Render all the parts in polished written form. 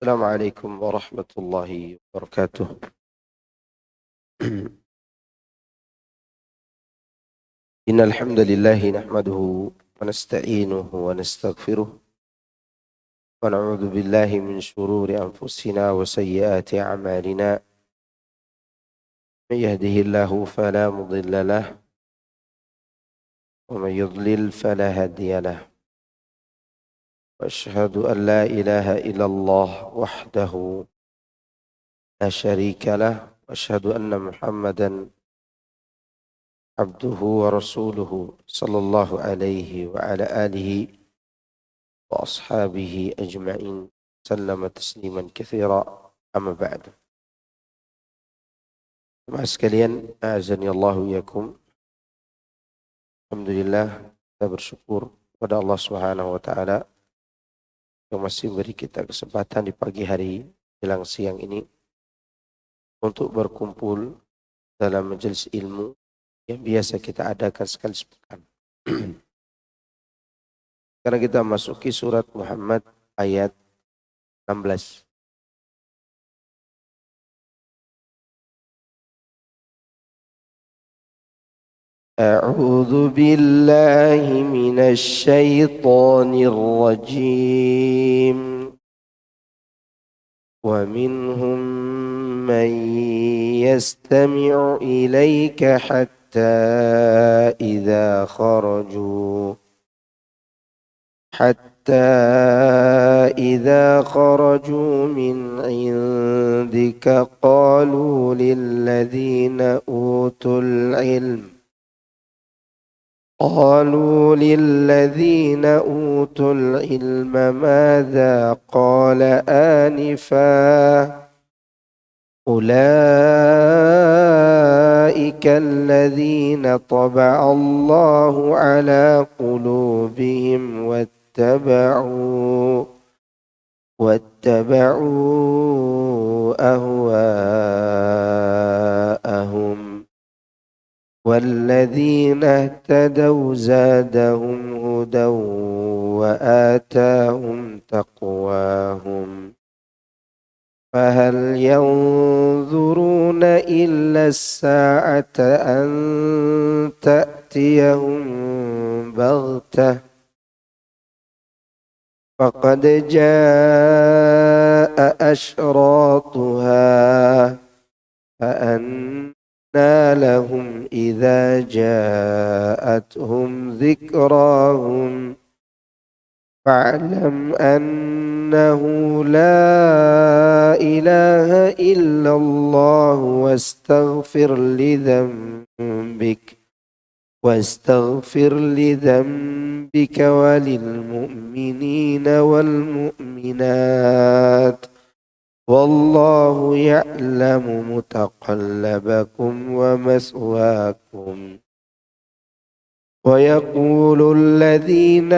Assalamualaikum warahmatullahi wabarakatuh. Innal hamdalillah nahmaduhu wa nasta'inuhu wa nastaghfiruh wa na'udzu billahi min shururi anfusina wa sayyiati a'malina. May yahdihillahu fala mudilla lahu wa may yudlil fala hadiya lahu. Wa asyhadu an la ilaha illallah wahdahu la syarika lahu wa asyhadu anna Muhammadan abduhu wa rasuluhu sallallahu alaihi wa ala alihi wa ashabihi ajma'in sallama tasliman katsira amma ba'du. Jemaah sekalian, a'azani Allahu iyakum. Alhamdulillah, kita bersyukur kepada Allah Subhanahu wa taala yang masih beri kita kesempatan di pagi hari jelang siang ini untuk berkumpul dalam majelis ilmu yang biasa kita adakan sekali sepekan. Karena kita masuki surat Muhammad ayat 16. A'udzu billahi minasy syaithanir rajim. Wa minhum man yastami'u ilaika hatta إذا خرجوا من عندك قالوا للذين أوتوا العلم ماذا قال آنفا أولئك الذين طبع الله على قلوبهم واتبعوا أهواءهم والذين اهتدوا زادهم هدى وآتاهم تقواهم فهل ينظرون إلا الساعة أن تأتيهم بغتة فقد جاء أشراطها فأنى لهم إذا جاءتهم ذكراهم فاعلم أنه لا إله إلا الله واستغفر لذنبك وللمؤمنين والمؤمنات والله يعلم متقلبكم ومثواكم ويقول الذين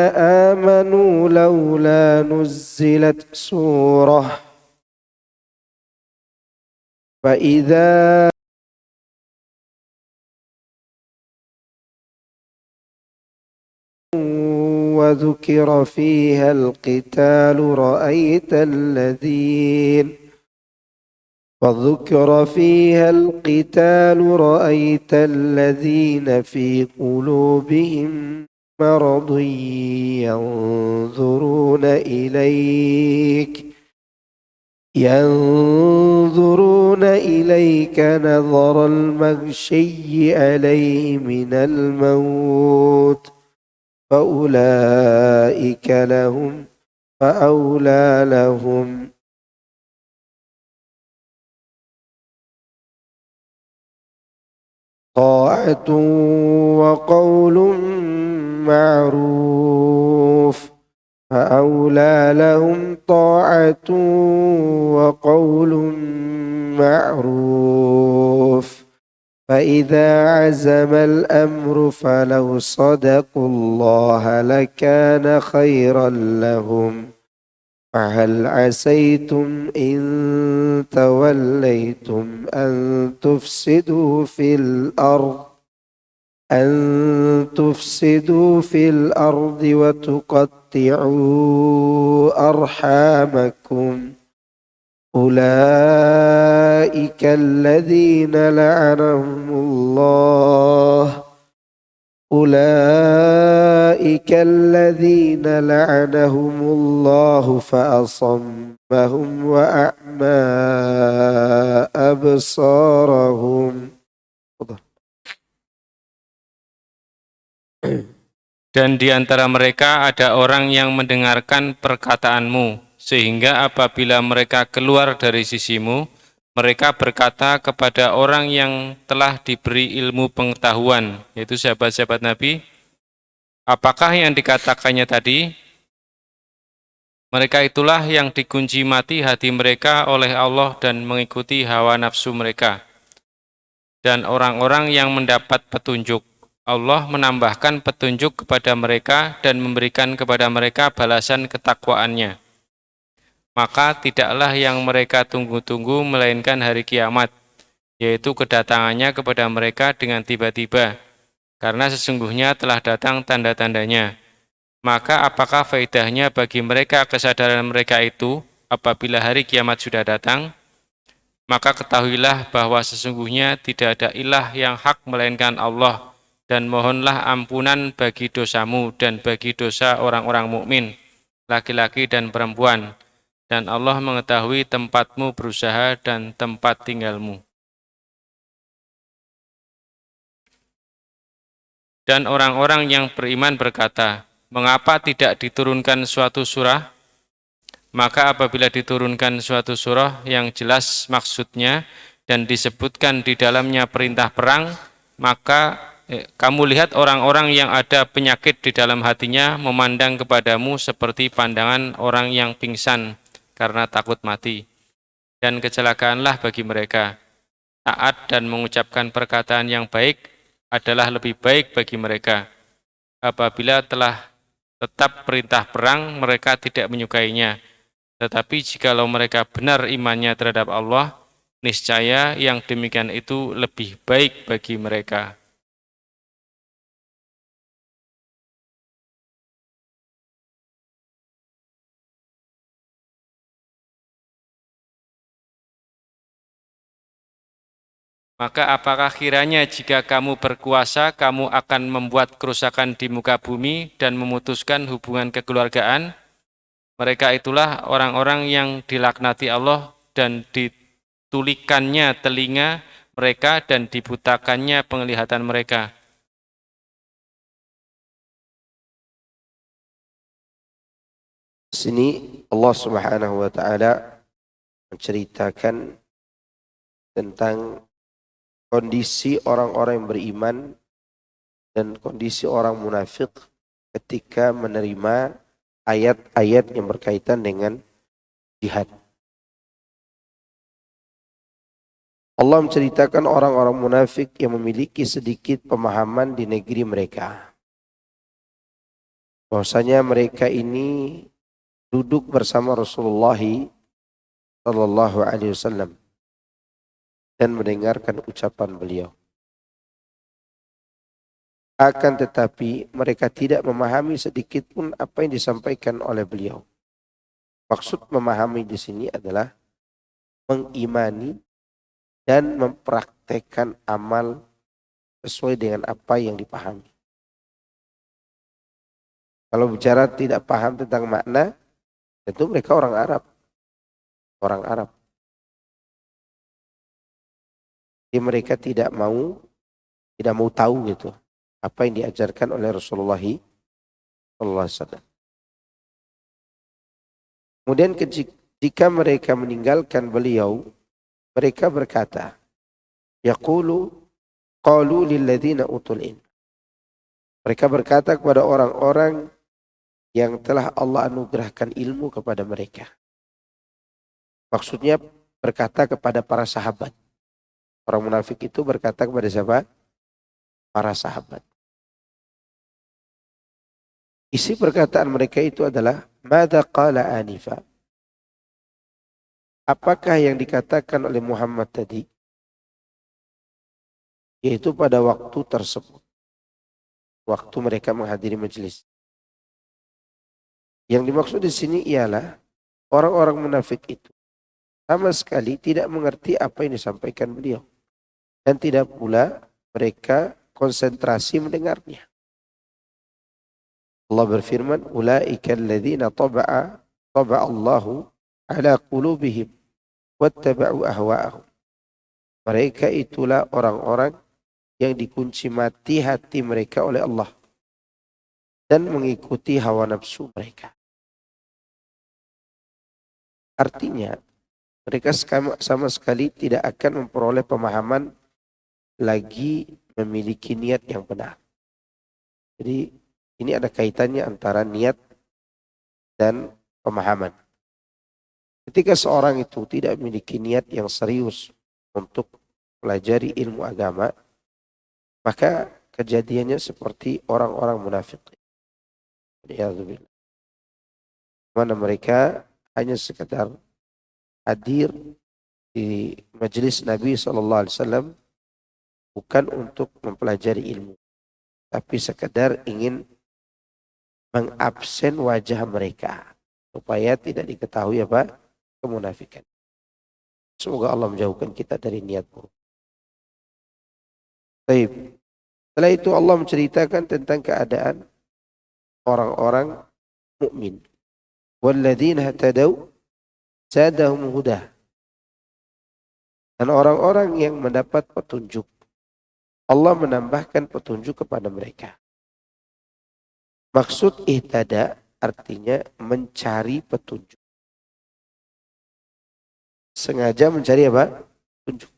آمنوا لولا نزلت سورة فإذا وذكر فيها القتال رأيت الذين في قلوبهم مرض ينظرون إليك نظر المغشي عليه من الموت فأولئك لهم فأولى لهم طاعة وقول معروف فأولى لهم طاعة وقول معروف فإذا عزم الأمر فلو صدقوا الله لكان خيرا لهم فهل عسيتم إن توليتم أن تفسدوا في الأرض وتقطعوا أرحامكم Ulaika alladhina la'anahumullah. أولئك الذين لعنهم الله فأصمهم وأعمى أبصارهم. Dan di antara mereka ada orang yang mendengarkan perkataanmu, sehingga apabila mereka keluar dari sisimu, mereka berkata kepada orang yang telah diberi ilmu pengetahuan, yaitu sahabat-sahabat Nabi, apakah yang dikatakannya tadi? Mereka itulah yang dikunci mati hati mereka oleh Allah dan mengikuti hawa nafsu mereka. Dan orang-orang yang mendapat petunjuk, Allah menambahkan petunjuk kepada mereka dan memberikan kepada mereka balasan ketakwaannya. Maka tidaklah yang mereka tunggu-tunggu melainkan hari kiamat, yaitu kedatangannya kepada mereka dengan tiba-tiba, karena sesungguhnya telah datang tanda-tandanya. Maka apakah faedahnya bagi mereka kesadaran mereka itu apabila hari kiamat sudah datang? Maka ketahuilah bahwa sesungguhnya tidak ada ilah yang hak melainkan Allah, dan mohonlah ampunan bagi dosamu dan bagi dosa orang-orang mukmin, laki-laki dan perempuan, dan Allah mengetahui tempatmu berusaha dan tempat tinggalmu. Dan orang-orang yang beriman berkata, mengapa tidak diturunkan suatu surah? Maka apabila diturunkan suatu surah yang jelas maksudnya dan disebutkan di dalamnya perintah perang, maka kamu lihat orang-orang yang ada penyakit di dalam hatinya memandang kepadamu seperti pandangan orang yang pingsan karena takut mati. Dan kecelakaanlah bagi mereka. Taat dan mengucapkan perkataan yang baik adalah lebih baik bagi mereka. Apabila telah tetap perintah perang, mereka tidak menyukainya. Tetapi jikalau mereka benar imannya terhadap Allah, niscaya yang demikian itu lebih baik bagi mereka. Maka apakah kiranya jika kamu berkuasa, kamu akan membuat kerusakan di muka bumi dan memutuskan hubungan kekeluargaan? Mereka itulah orang-orang yang dilaknati Allah dan ditulikannya telinga mereka dan dibutakannya penglihatan mereka. Sini Allah Subhanahu wa taala menceritakan tentang kondisi orang-orang yang beriman dan kondisi orang munafik ketika menerima ayat-ayat yang berkaitan dengan jihad. Allah menceritakan orang-orang munafik yang memiliki sedikit pemahaman di negeri mereka. Bahwasanya mereka ini duduk bersama Rasulullah sallallahu alaihi wasallam dan mendengarkan ucapan beliau. Akan tetapi mereka tidak memahami sedikit pun apa yang disampaikan oleh beliau. Maksud memahami di sini adalah mengimani dan mempraktekkan amal sesuai dengan apa yang dipahami. Kalau bicara tidak paham tentang makna, tentu mereka orang Arab. Orang Arab. Jadi mereka tidak mau tahu gitu apa yang diajarkan oleh Rasulullah sallallahu alaihi wasallam. Kemudian jika mereka meninggalkan beliau, mereka berkata, qalu lil ladzina utul ilm. Mereka berkata kepada orang-orang yang telah Allah anugerahkan ilmu kepada mereka. Maksudnya berkata kepada para sahabat. Orang munafik itu berkata kepada siapa? Para sahabat. Isi perkataan mereka itu adalah madza qala anifa. Apakah yang dikatakan oleh Muhammad tadi? Yaitu pada waktu tersebut. Waktu mereka menghadiri majelis. Yang dimaksud di sini ialah orang-orang munafik itu sama sekali tidak mengerti apa yang disampaikan beliau. Dan tidak pula mereka konsentrasi mendengarnya. Allah berfirman, "Ulaika alladzina taba'a Allahu ala qulubihim wattaba'u ahwa'ahum." Mereka itulah orang-orang yang dikunci mati hati mereka oleh Allah dan mengikuti hawa nafsu mereka. Artinya, mereka sama sekali tidak akan memperoleh pemahaman lagi memiliki niat yang benar. Jadi ini ada kaitannya antara niat dan pemahaman. Ketika seorang itu tidak memiliki niat yang serius untuk pelajari ilmu agama, maka kejadiannya seperti orang-orang munafik. Mana mereka hanya sekedar hadir di majelis Nabi SAW bukan untuk mempelajari ilmu, tapi sekedar ingin mengabsen wajah mereka supaya tidak diketahui apa kemunafikan. Semoga Allah menjauhkan kita dari niat buruk. Baik. Setelah itu Allah menceritakan tentang keadaan orang-orang mukmin. Walladzina hatadaw zadahum huda. Dan orang-orang yang mendapat petunjuk, Allah menambahkan petunjuk kepada mereka. Maksud ihtada artinya mencari petunjuk. Sengaja mencari apa? Petunjuk.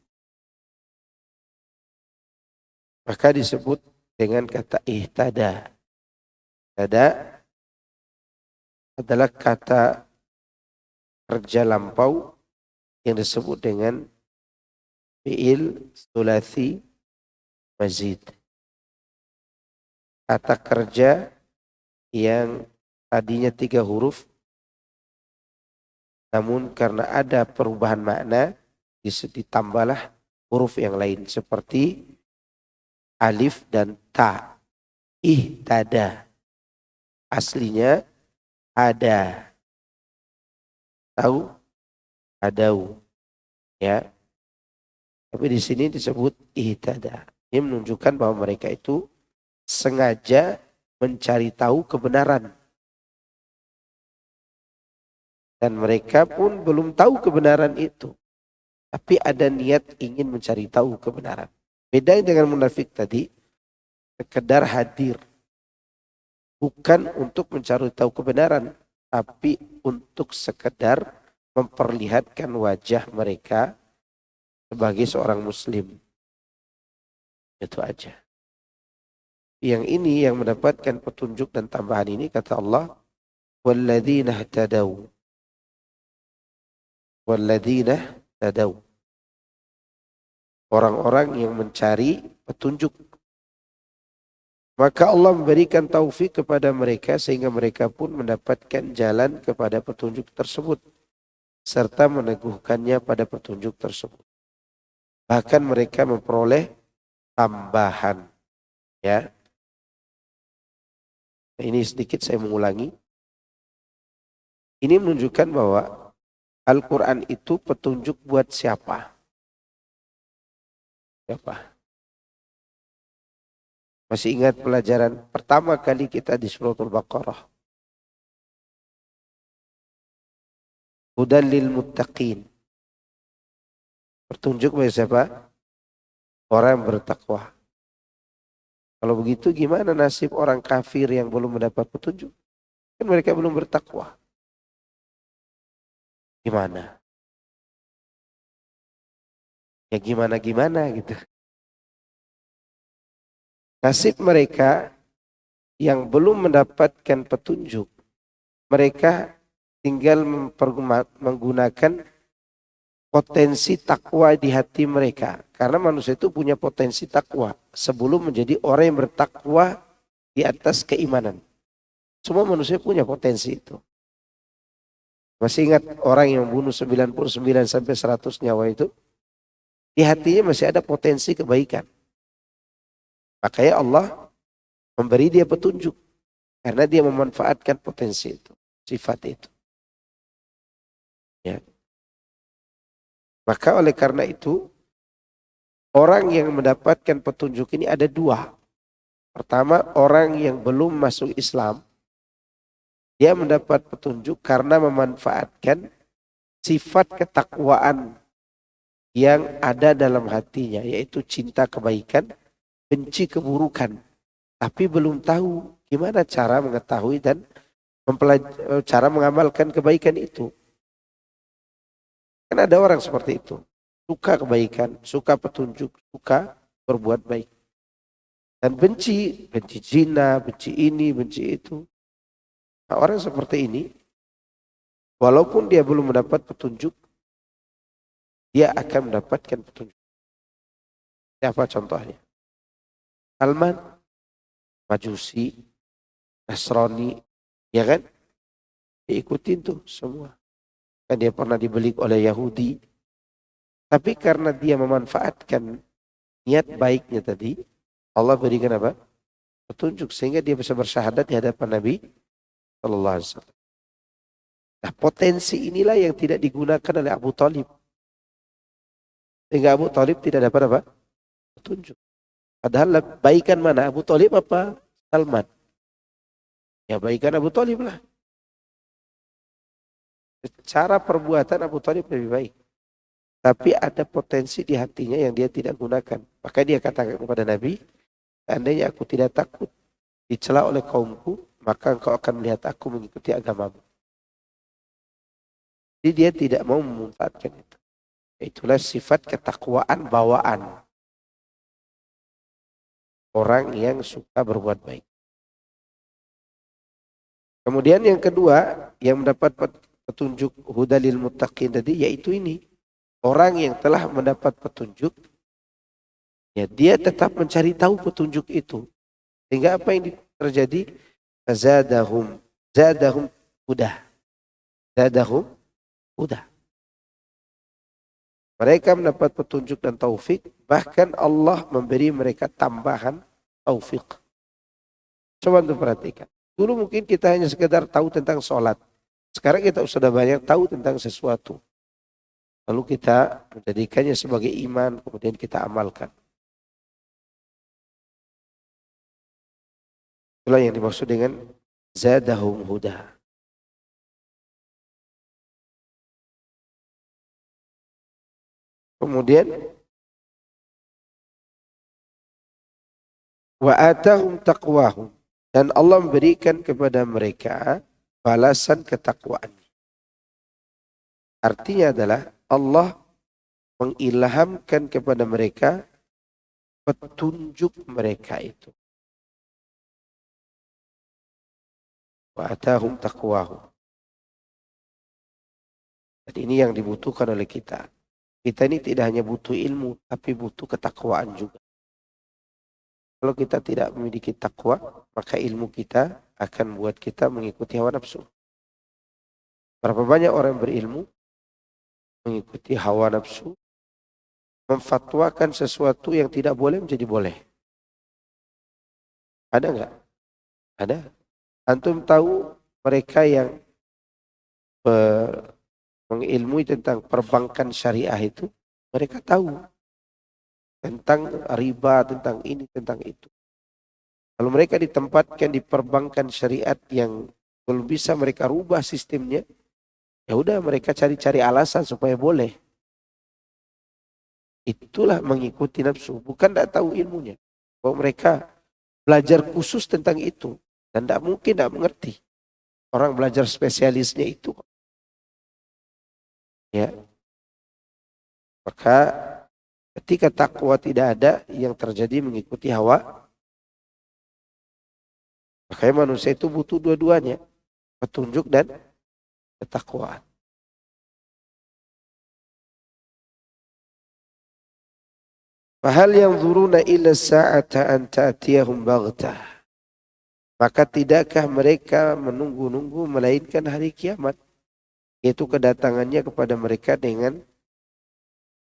Maka disebut dengan kata ihtada. Ihtada adalah kata kerja lampau yang disebut dengan fi'il sulasi mazid. Kata kerja yang tadinya 3 huruf, namun karena ada perubahan makna ditambahlah huruf yang lain seperti alif dan ta. Ihtada aslinya ada, tahu, adau, ya. Tapi di sini disebut ihtada. Ini menunjukkan bahwa mereka itu sengaja mencari tahu kebenaran. Dan mereka pun belum tahu kebenaran itu. Tapi ada niat ingin mencari tahu kebenaran. Beda dengan munafik tadi, sekedar hadir. Bukan untuk mencari tahu kebenaran, tapi untuk sekedar memperlihatkan wajah mereka sebagai seorang muslim. Itu aja. Yang ini yang mendapatkan petunjuk dan tambahan ini kata Allah, walladzina ihtadaw. Walladzina ihtadaw. Orang-orang yang mencari petunjuk. Maka Allah memberikan taufik kepada mereka sehingga mereka pun mendapatkan jalan kepada petunjuk tersebut serta meneguhkannya pada petunjuk tersebut. Bahkan mereka memperoleh tambahan, ya. Ini sedikit saya mengulangi. Ini menunjukkan bahwa Al-Quran itu petunjuk buat siapa? Siapa? Masih ingat pelajaran pertama kali kita di Suratul Baqarah? Hudan lil muttaqin. Petunjuk bagi siapa? Orang yang bertakwa. Kalau begitu gimana nasib orang kafir yang belum mendapat petunjuk? Kan mereka belum bertakwa. Gimana? Ya gimana gitu. Nasib mereka yang belum mendapatkan petunjuk, mereka tinggal menggunakan potensi takwa di hati mereka. Karena manusia itu punya potensi takwa sebelum menjadi orang yang bertakwa di atas keimanan. Semua manusia punya potensi itu. Masih ingat orang yang membunuh 99 sampai 100 nyawa itu? Di hatinya masih ada potensi kebaikan. Makanya Allah memberi dia petunjuk. Karena dia memanfaatkan potensi itu. Sifat itu. Ya. Maka oleh karena itu, orang yang mendapatkan petunjuk ini ada dua. Pertama, orang yang belum masuk Islam, dia mendapat petunjuk karena memanfaatkan sifat ketakwaan yang ada dalam hatinya, yaitu cinta kebaikan, benci keburukan. Tapi belum tahu gimana cara mengetahui dan cara mengamalkan kebaikan itu. Kan ada orang seperti itu. Suka kebaikan, suka petunjuk, suka berbuat baik. Dan benci zina, benci ini, benci itu. Nah, orang seperti ini, walaupun dia belum mendapat petunjuk, dia akan mendapatkan petunjuk. Siapa contohnya? Salman, Majusi, Nasrani, ya kan? Diikutin tuh semua. Kan dia pernah dibeli oleh Yahudi. Tapi karena dia memanfaatkan niat baiknya tadi, Allah berikan apa? Petunjuk sehingga dia bisa bersyahadat di hadapan Nabi Sallallahu Alaihi Wasallam. Nah, potensi inilah yang tidak digunakan oleh Abu Talib. Sehingga Abu Talib tidak dapat apa? Petunjuk. Padahal baikan mana? Abu Talib apa Salman? Ya baikan Abu Talib lah. Secara perbuatan Abu Talib lebih baik. Tapi ada potensi di hatinya yang dia tidak gunakan. Maka dia katakan kepada Nabi, seandainya aku tidak takut dicela oleh kaumku, maka engkau akan melihat aku mengikuti agamamu. Jadi dia tidak mau memanfaatkan itu. Itulah sifat ketakwaan bawaan orang yang suka berbuat baik. Kemudian yang kedua, yang mendapat petunjuk hudalil muttaqin tadi, yaitu ini. Orang yang telah mendapat petunjuk, ya dia tetap mencari tahu petunjuk itu. Sehingga apa yang terjadi? Zadahum huda. Zadahum huda. Mereka mendapat petunjuk dan taufik, bahkan Allah memberi mereka tambahan taufik. Coba untuk perhatikan. Dulu mungkin kita hanya sekedar tahu tentang sholat. Sekarang kita sudah banyak tahu tentang sesuatu. Lalu kita menjadikannya sebagai iman, kemudian kita amalkan. Itulah yang dimaksud dengan zadahum huda. Kemudian wa atahum taqwahum, dan Allah memberikan kepada mereka balasan ketakwaan. Artinya adalah Allah mengilhamkan kepada mereka petunjuk mereka itu. Wa atahum taqwahum. Dan ini yang dibutuhkan oleh kita. Kita ini tidak hanya butuh ilmu, tapi butuh ketakwaan juga. Kalau kita tidak memiliki takwa, maka ilmu kita akan buat kita mengikuti hawa nafsu. Berapa banyak orang berilmu mengikuti hawa nafsu, memfatwakan sesuatu yang tidak boleh menjadi boleh. Ada enggak? Ada. Antum tahu mereka yang mengilmui tentang perbankan syariah itu, mereka tahu tentang riba, tentang ini, tentang itu. Kalau mereka ditempatkan di perbankan syariat yang belum bisa mereka rubah sistemnya, ya udah mereka cari-cari alasan supaya boleh. Itulah mengikuti nafsu, bukan tidak tahu ilmunya. Bahwa mereka belajar khusus tentang itu dan tidak mungkin tidak mengerti. Orang belajar spesialisnya itu. Ya. Maka ketika takwa tidak ada, yang terjadi mengikuti hawa. Makanya manusia itu butuh dua-duanya, petunjuk dan ketakwaan. Fahal yanzuruna illa sa'ata an ta'tiyahum baghtah. Maka tidakkah mereka menunggu-nunggu melainkan hari kiamat, yaitu kedatangannya kepada mereka dengan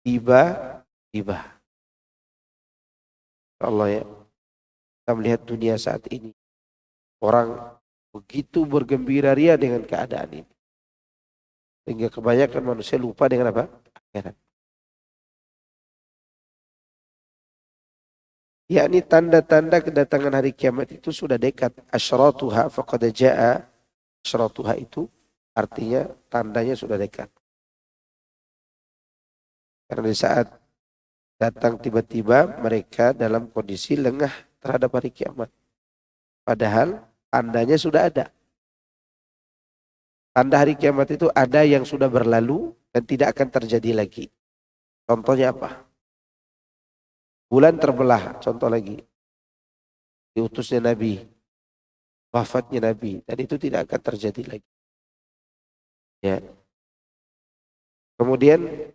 tiba-tiba. Allah ya, kita melihat dunia saat ini, orang begitu bergembira ria dengan keadaan ini, sehingga kebanyakan manusia lupa dengan apa? Akhirat. yakni tanda-tanda kedatangan hari kiamat itu sudah dekat. Asyratuha faqad jaa. Asyratuha itu artinya tandanya sudah dekat. Karena di saat datang tiba-tiba mereka dalam kondisi lengah terhadap hari kiamat. Padahal tandanya sudah ada. Tanda hari kiamat itu ada yang sudah berlalu dan tidak akan terjadi lagi. Contohnya apa? Bulan terbelah, contoh lagi. Diutusnya Nabi, wafatnya Nabi, dan itu tidak akan terjadi lagi. Ya. Kemudian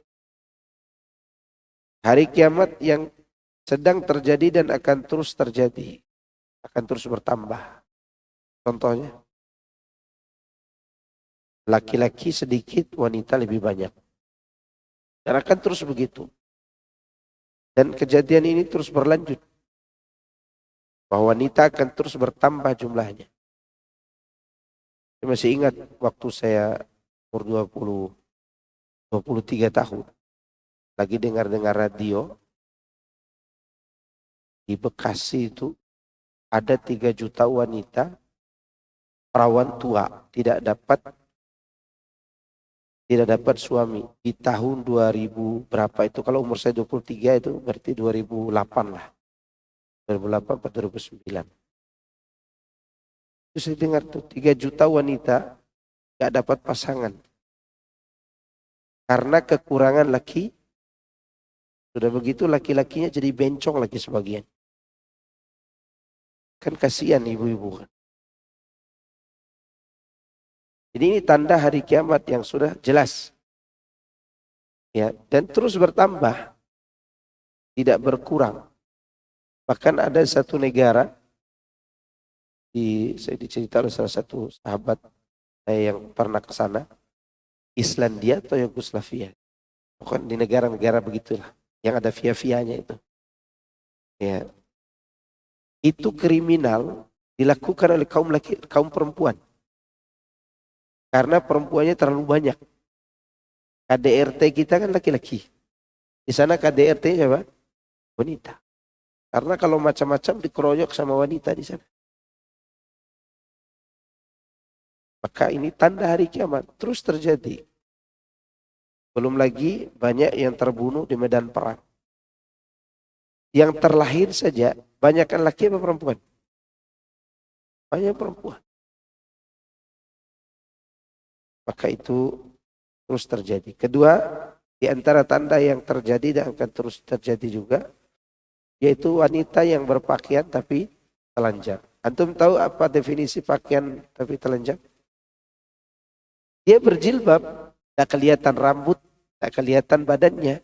hari kiamat yang sedang terjadi dan akan terus terjadi, akan terus bertambah. Contohnya, laki-laki sedikit, wanita lebih banyak. Dan akan terus begitu. Dan kejadian ini terus berlanjut. Bahwa wanita akan terus bertambah jumlahnya. Saya masih ingat waktu saya umur 23 tahun. Lagi dengar-dengar radio. Di Bekasi itu ada 3 juta wanita perawan tua tidak dapat suami di tahun 2000 berapa itu, kalau umur saya 23 itu berarti 2008 lah. 2008 atau 2009. Terus saya dengar tuh 3 juta wanita gak dapat pasangan. Karena kekurangan laki. Sudah begitu laki-lakinya jadi bencong lagi sebagian. Kan kasihan ibu-ibu kan. Jadi ini tanda hari kiamat yang sudah jelas. Ya, dan terus bertambah. Tidak berkurang. Bahkan ada satu negara, saya dicerita oleh salah satu sahabat saya yang pernah ke sana, Islandia atau Yugoslavia. Pokoknya di negara-negara begitulah, yang ada via-vianya itu. Ya. Itu kriminal dilakukan oleh kaum perempuan. Karena perempuannya terlalu banyak. KDRT kita kan laki-laki. Di sana KDRT siapa? Wanita. Karena kalau macam-macam dikeroyok sama wanita di sana. Maka ini tanda hari kiamat terus terjadi. Belum lagi banyak yang terbunuh di medan perang. Yang terlahir saja banyakkan laki atau perempuan? Banyak perempuan. Maka itu terus terjadi. Kedua, di antara tanda yang terjadi dan akan terus terjadi juga, yaitu wanita yang berpakaian tapi telanjang. Antum tahu apa definisi pakaian tapi telanjang? Dia berjilbab, tak kelihatan rambut, tak kelihatan badannya,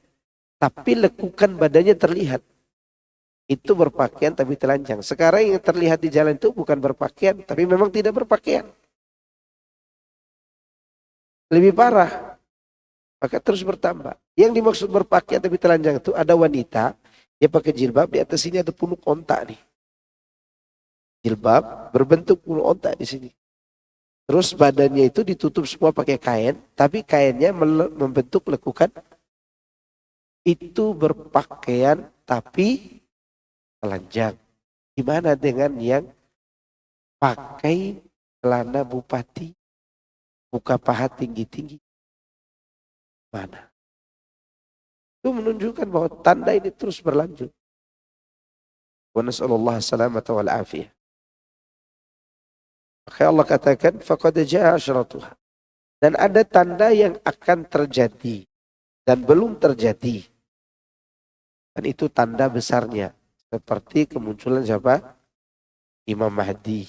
tapi lekukan badannya terlihat. Itu berpakaian tapi telanjang. Sekarang yang terlihat di jalan itu bukan berpakaian, tapi memang tidak berpakaian. Lebih parah, maka terus bertambah. Yang dimaksud berpakaian tapi telanjang itu ada wanita, dia pakai jilbab, di atas sini ada punuk ontak nih. Jilbab berbentuk punuk ontak di sini. Terus badannya itu ditutup semua pakai kain, tapi kainnya membentuk lekukan. Itu berpakaian tapi telanjang. Gimana dengan yang pakai celana bupati, buka paha tinggi-tinggi? Mana? Itu menunjukkan bahwa tanda ini terus berlanjut. Wa nas'alullah salamata wal afiyah. Maka Allah katakan faqad jaa asyratuha. Dan ada tanda yang akan terjadi dan belum terjadi. Dan itu tanda besarnya. Seperti kemunculan siapa? Imam Mahdi.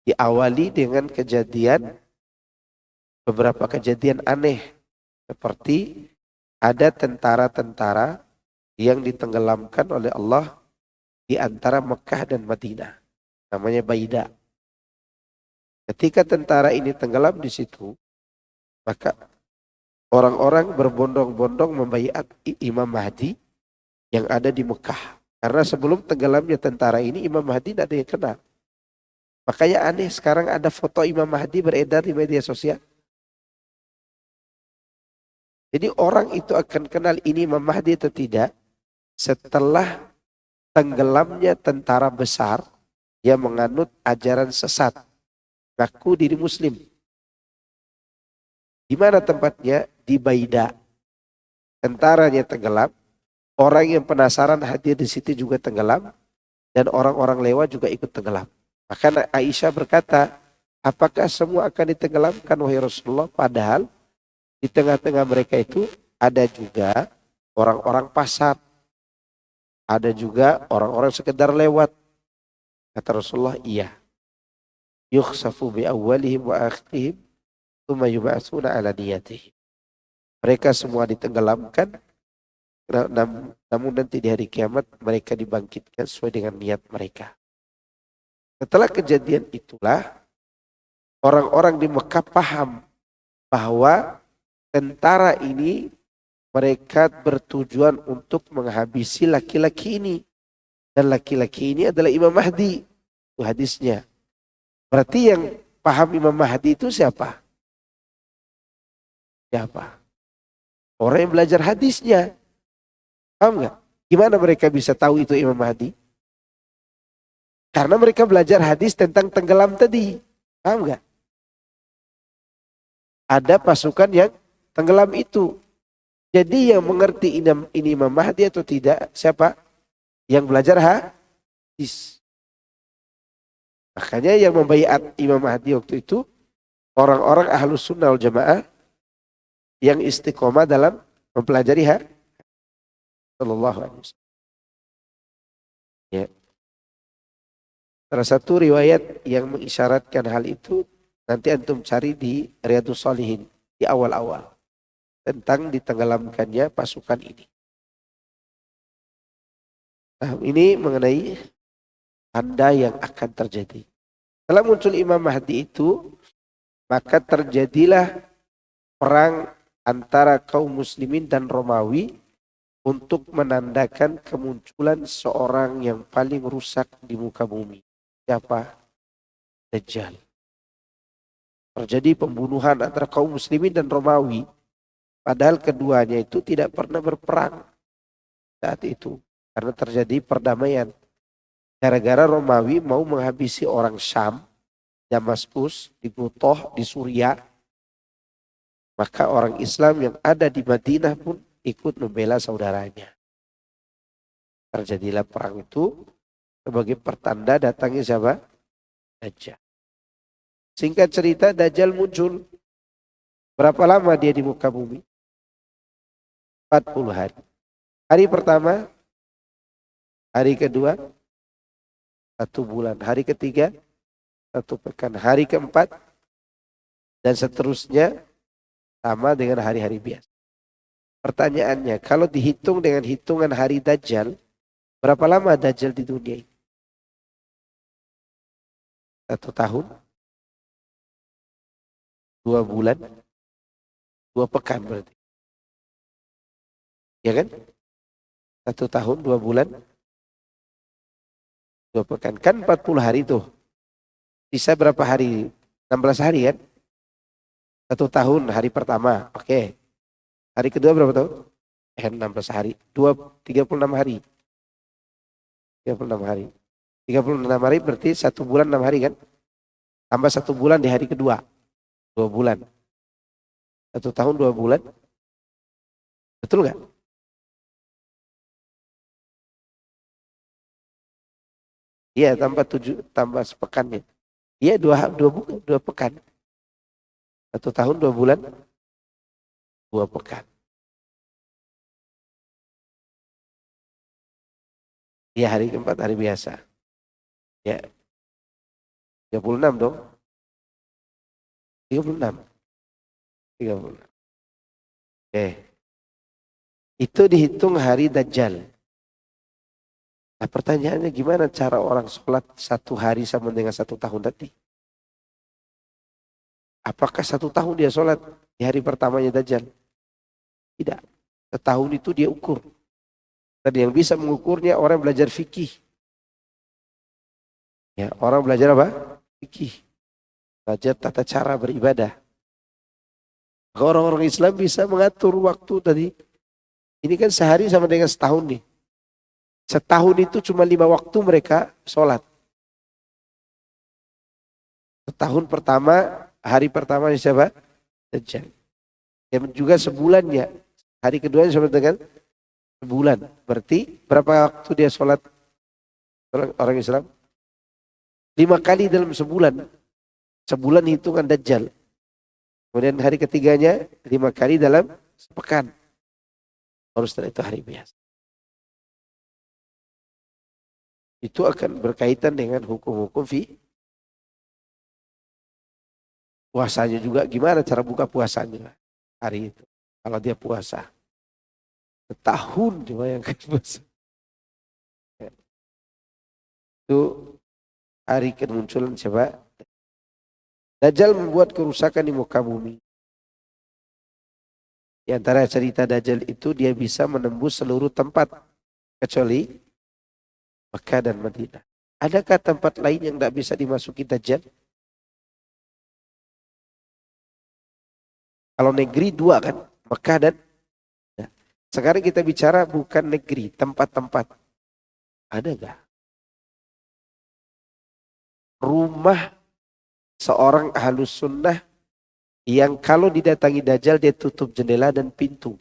Diawali dengan beberapa kejadian aneh. Seperti ada tentara-tentara yang ditenggelamkan oleh Allah di antara Mekah dan Madinah. Namanya Baida. Ketika tentara ini tenggelam di situ, maka orang-orang berbondong-bondong membaiat Imam Mahdi yang ada di Mekah. Karena sebelum tenggelamnya tentara ini, Imam Mahdi tidak ada yang kenal. Makanya aneh sekarang ada foto Imam Mahdi beredar di media sosial. Jadi orang itu akan kenal ini Imam Mahdi atau tidak setelah tenggelamnya tentara besar yang menganut ajaran sesat, ngaku diri muslim. Di mana tempatnya? Di Baida. Tentaranya tenggelam, orang yang penasaran hadir di situ juga tenggelam, dan orang-orang lewat juga ikut tenggelam. Maka Aisyah berkata, apakah semua akan ditenggelamkan wahai Rasulullah? Padahal di tengah-tengah mereka itu ada juga orang-orang pasar, ada juga orang-orang sekedar lewat. Kata Rasulullah, iya. Yukhsafu bi awwalihim wa akhirihim tsumma yub'atsuna ala niyatihim. Mereka semua ditenggelamkan, namun nanti di hari kiamat mereka dibangkitkan sesuai dengan niat mereka. Setelah kejadian itulah orang-orang di Mekah paham bahwa tentara ini mereka bertujuan untuk menghabisi laki-laki ini. Dan laki-laki ini adalah Imam Mahdi. Itu hadisnya. Berarti yang paham Imam Mahdi itu siapa? Siapa? Orang yang belajar hadisnya. Paham nggak? Gimana mereka bisa tahu itu Imam Mahdi? Karena mereka belajar hadis tentang tenggelam tadi. Paham nggak? Ada pasukan yang tenggelam itu. Jadi yang mengerti ini Imam Mahdi atau tidak, siapa? Yang belajar hadis. Makanya yang membaiat Imam Mahdi waktu itu orang-orang Ahlus Sunnah wal Jamaah yang istiqomah dalam mempelajari hadis. Sallallahu alaihi wasallam. Ya. Salah satu riwayat yang mengisyaratkan hal itu nanti antum cari di Riyadhus Shalihin di awal-awal tentang ditenggelamkannya pasukan ini. Nah, ini mengenai tanda yang akan terjadi. Setelah muncul Imam Mahdi itu, maka terjadilah perang antara kaum muslimin dan Romawi untuk menandakan kemunculan seorang yang paling rusak di muka bumi. Siapa? Dajjal. Terjadi pembunuhan antara kaum muslimin dan Romawi. Padahal keduanya itu tidak pernah berperang saat itu. Karena terjadi perdamaian. Gara-gara Romawi mau menghabisi orang Syam, Damaskus, di Butoh, di Suriah. Maka orang Islam yang ada di Madinah pun ikut membela saudaranya. Terjadilah perang itu sebagai pertanda datangnya siapa? Dajjal. Singkat cerita, Dajjal muncul. Berapa lama dia di muka bumi? 40 hari. Hari pertama, hari kedua, 1 bulan. Hari ketiga, 1 pekan. Hari keempat, dan seterusnya sama dengan hari-hari biasa. Pertanyaannya, kalau dihitung dengan hitungan hari Dajjal, berapa lama Dajjal di dunia ini? 1 tahun, 2 bulan, 2 pekan berarti. Ya kan? 1 tahun, 2 bulan, 2 pekan. Kan 40 hari tuh. Sisa berapa hari? 16 hari kan? 1 tahun hari pertama. Oke. Hari kedua berapa tahun? 16 hari. 36 hari. 36 hari. 36 hari berarti 1 bulan 6 hari kan? Tambah 1 bulan di hari kedua. 2 bulan. 1 tahun 2 bulan. Betul nggak? Iya, tambah sepekannya. Iya, 2 pekan. 1 tahun 2 bulan 2 pekan. Iya, hari keempat hari biasa. Ya. 36 dong. 36. Oke. Itu dihitung hari Dajjal. Nah, pertanyaannya gimana cara orang sholat 1 hari sama dengan 1 tahun tadi? Apakah 1 tahun dia sholat di hari pertamanya Dajjal? Tidak. Setahun itu dia ukur. Dan yang bisa mengukurnya orang belajar fikih. Ya, orang belajar apa? Fikih. Belajar tata cara beribadah. Maka orang-orang Islam bisa mengatur waktu tadi. Ini kan sehari sama dengan setahun nih. Setahun itu cuma 5 waktu mereka sholat. Setahun pertama, hari pertama siapa? Dajjal. Yang juga sebulannya. Hari kedua sama dengan sebulan. Berarti berapa waktu dia sholat orang Islam? 5 kali dalam sebulan. Sebulan hitungan Dajjal. Kemudian hari ketiganya 5 kali dalam sepekan. Baru setelah itu hari biasa. Itu akan berkaitan dengan hukum-hukum puasanya juga. Gimana cara buka puasanya hari itu. Kalau dia puasa. Setahun dibayangkan puasa. Itu hari kemunculan siapa? Dajjal membuat kerusakan di muka bumi. Di antara cerita Dajjal itu dia bisa menembus seluruh tempat kecuali Mekah dan Madinah. Adakah tempat lain yang tidak bisa dimasuki Dajjal? Kalau negeri 2 kan, Mekah dan Madinah. Sekarang kita bicara bukan negeri, tempat-tempat. Ada gak? Rumah seorang ahlus sunnah yang kalau didatangi Dajjal dia tutup jendela dan pintu.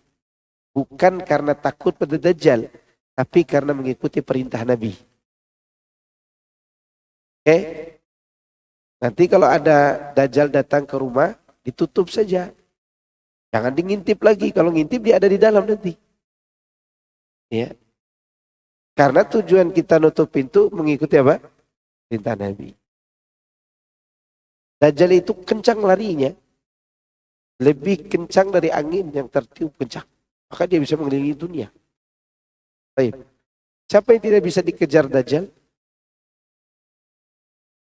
Bukan karena takut pada Dajjal, tapi karena mengikuti perintah Nabi. Oke? Nanti kalau ada Dajjal datang ke rumah, ditutup saja. Jangan ngintip lagi. Kalau ngintip dia ada di dalam nanti. Ya. Karena tujuan kita nutup pintu mengikuti apa? Perintah Nabi. Dajjal itu kencang larinya. Lebih kencang dari angin yang tertiup kencang. Maka dia bisa mengelilingi dunia. Baik. Siapa yang tidak bisa dikejar Dajjal?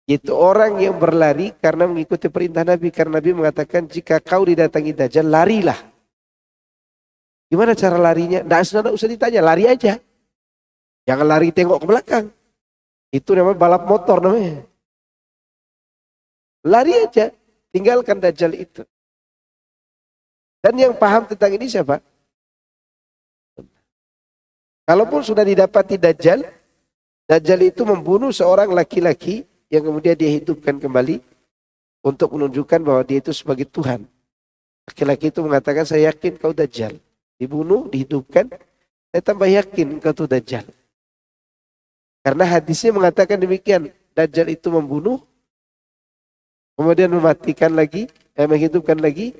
Itu orang yang berlari karena mengikuti perintah Nabi. Karena Nabi mengatakan jika kau didatangi Dajjal, larilah. Gimana cara larinya? Tidak usah ditanya, lari aja. Jangan lari tengok ke belakang. Itu namanya balap motor namanya. Lari aja, tinggalkan Dajjal itu. Dan yang paham tentang ini siapa? Kalaupun sudah didapati Dajjal, Dajjal itu membunuh seorang laki-laki yang kemudian dia hidupkan kembali untuk menunjukkan bahwa dia itu sebagai Tuhan. Laki-laki itu mengatakan, saya yakin kau Dajjal. Dibunuh, dihidupkan, saya tambah yakin kau itu Dajjal. Karena hadisnya mengatakan demikian, Dajjal itu membunuh, kemudian mematikan lagi, menghidupkan lagi,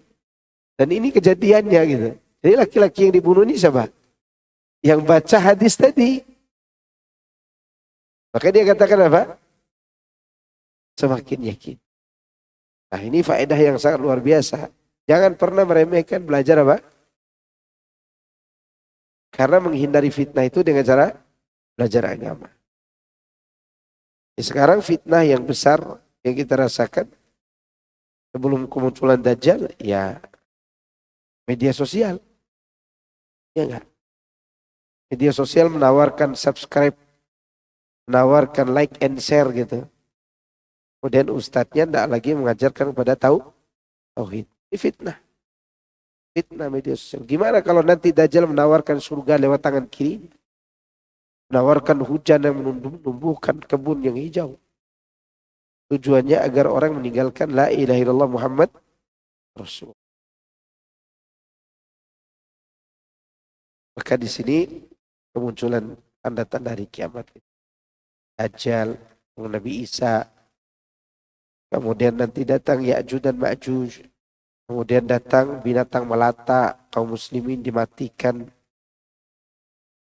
dan ini kejadiannya gitu. Jadi laki-laki yang dibunuh ini siapa? Yang baca hadis tadi. Maka dia katakan apa? Semakin yakin. Nah ini faedah yang sangat luar biasa. Jangan pernah meremehkan belajar apa? Karena menghindari fitnah itu dengan cara belajar agama. Sekarang fitnah yang besar yang kita rasakan sebelum kemunculan Dajjal, ya media sosial. Ya enggak? Media sosial menawarkan subscribe, menawarkan like and share gitu. Kemudian ustadznya tidak lagi mengajarkan kepada tauhid. Ini fitnah. Fitnah media sosial. Gimana kalau nanti Dajjal menawarkan surga lewat tangan kiri? Menawarkan hujan yang menumbuhkan kebun yang hijau. Tujuannya agar orang meninggalkan la ilaha illallah Muhammad Rasul. Maka di sini kemunculan tanda-tanda hari kiamat. Dajjal, Nabi Isa. Kemudian nanti datang Ya'juj dan Ma'juj. Kemudian datang binatang melata, kaum muslimin dimatikan.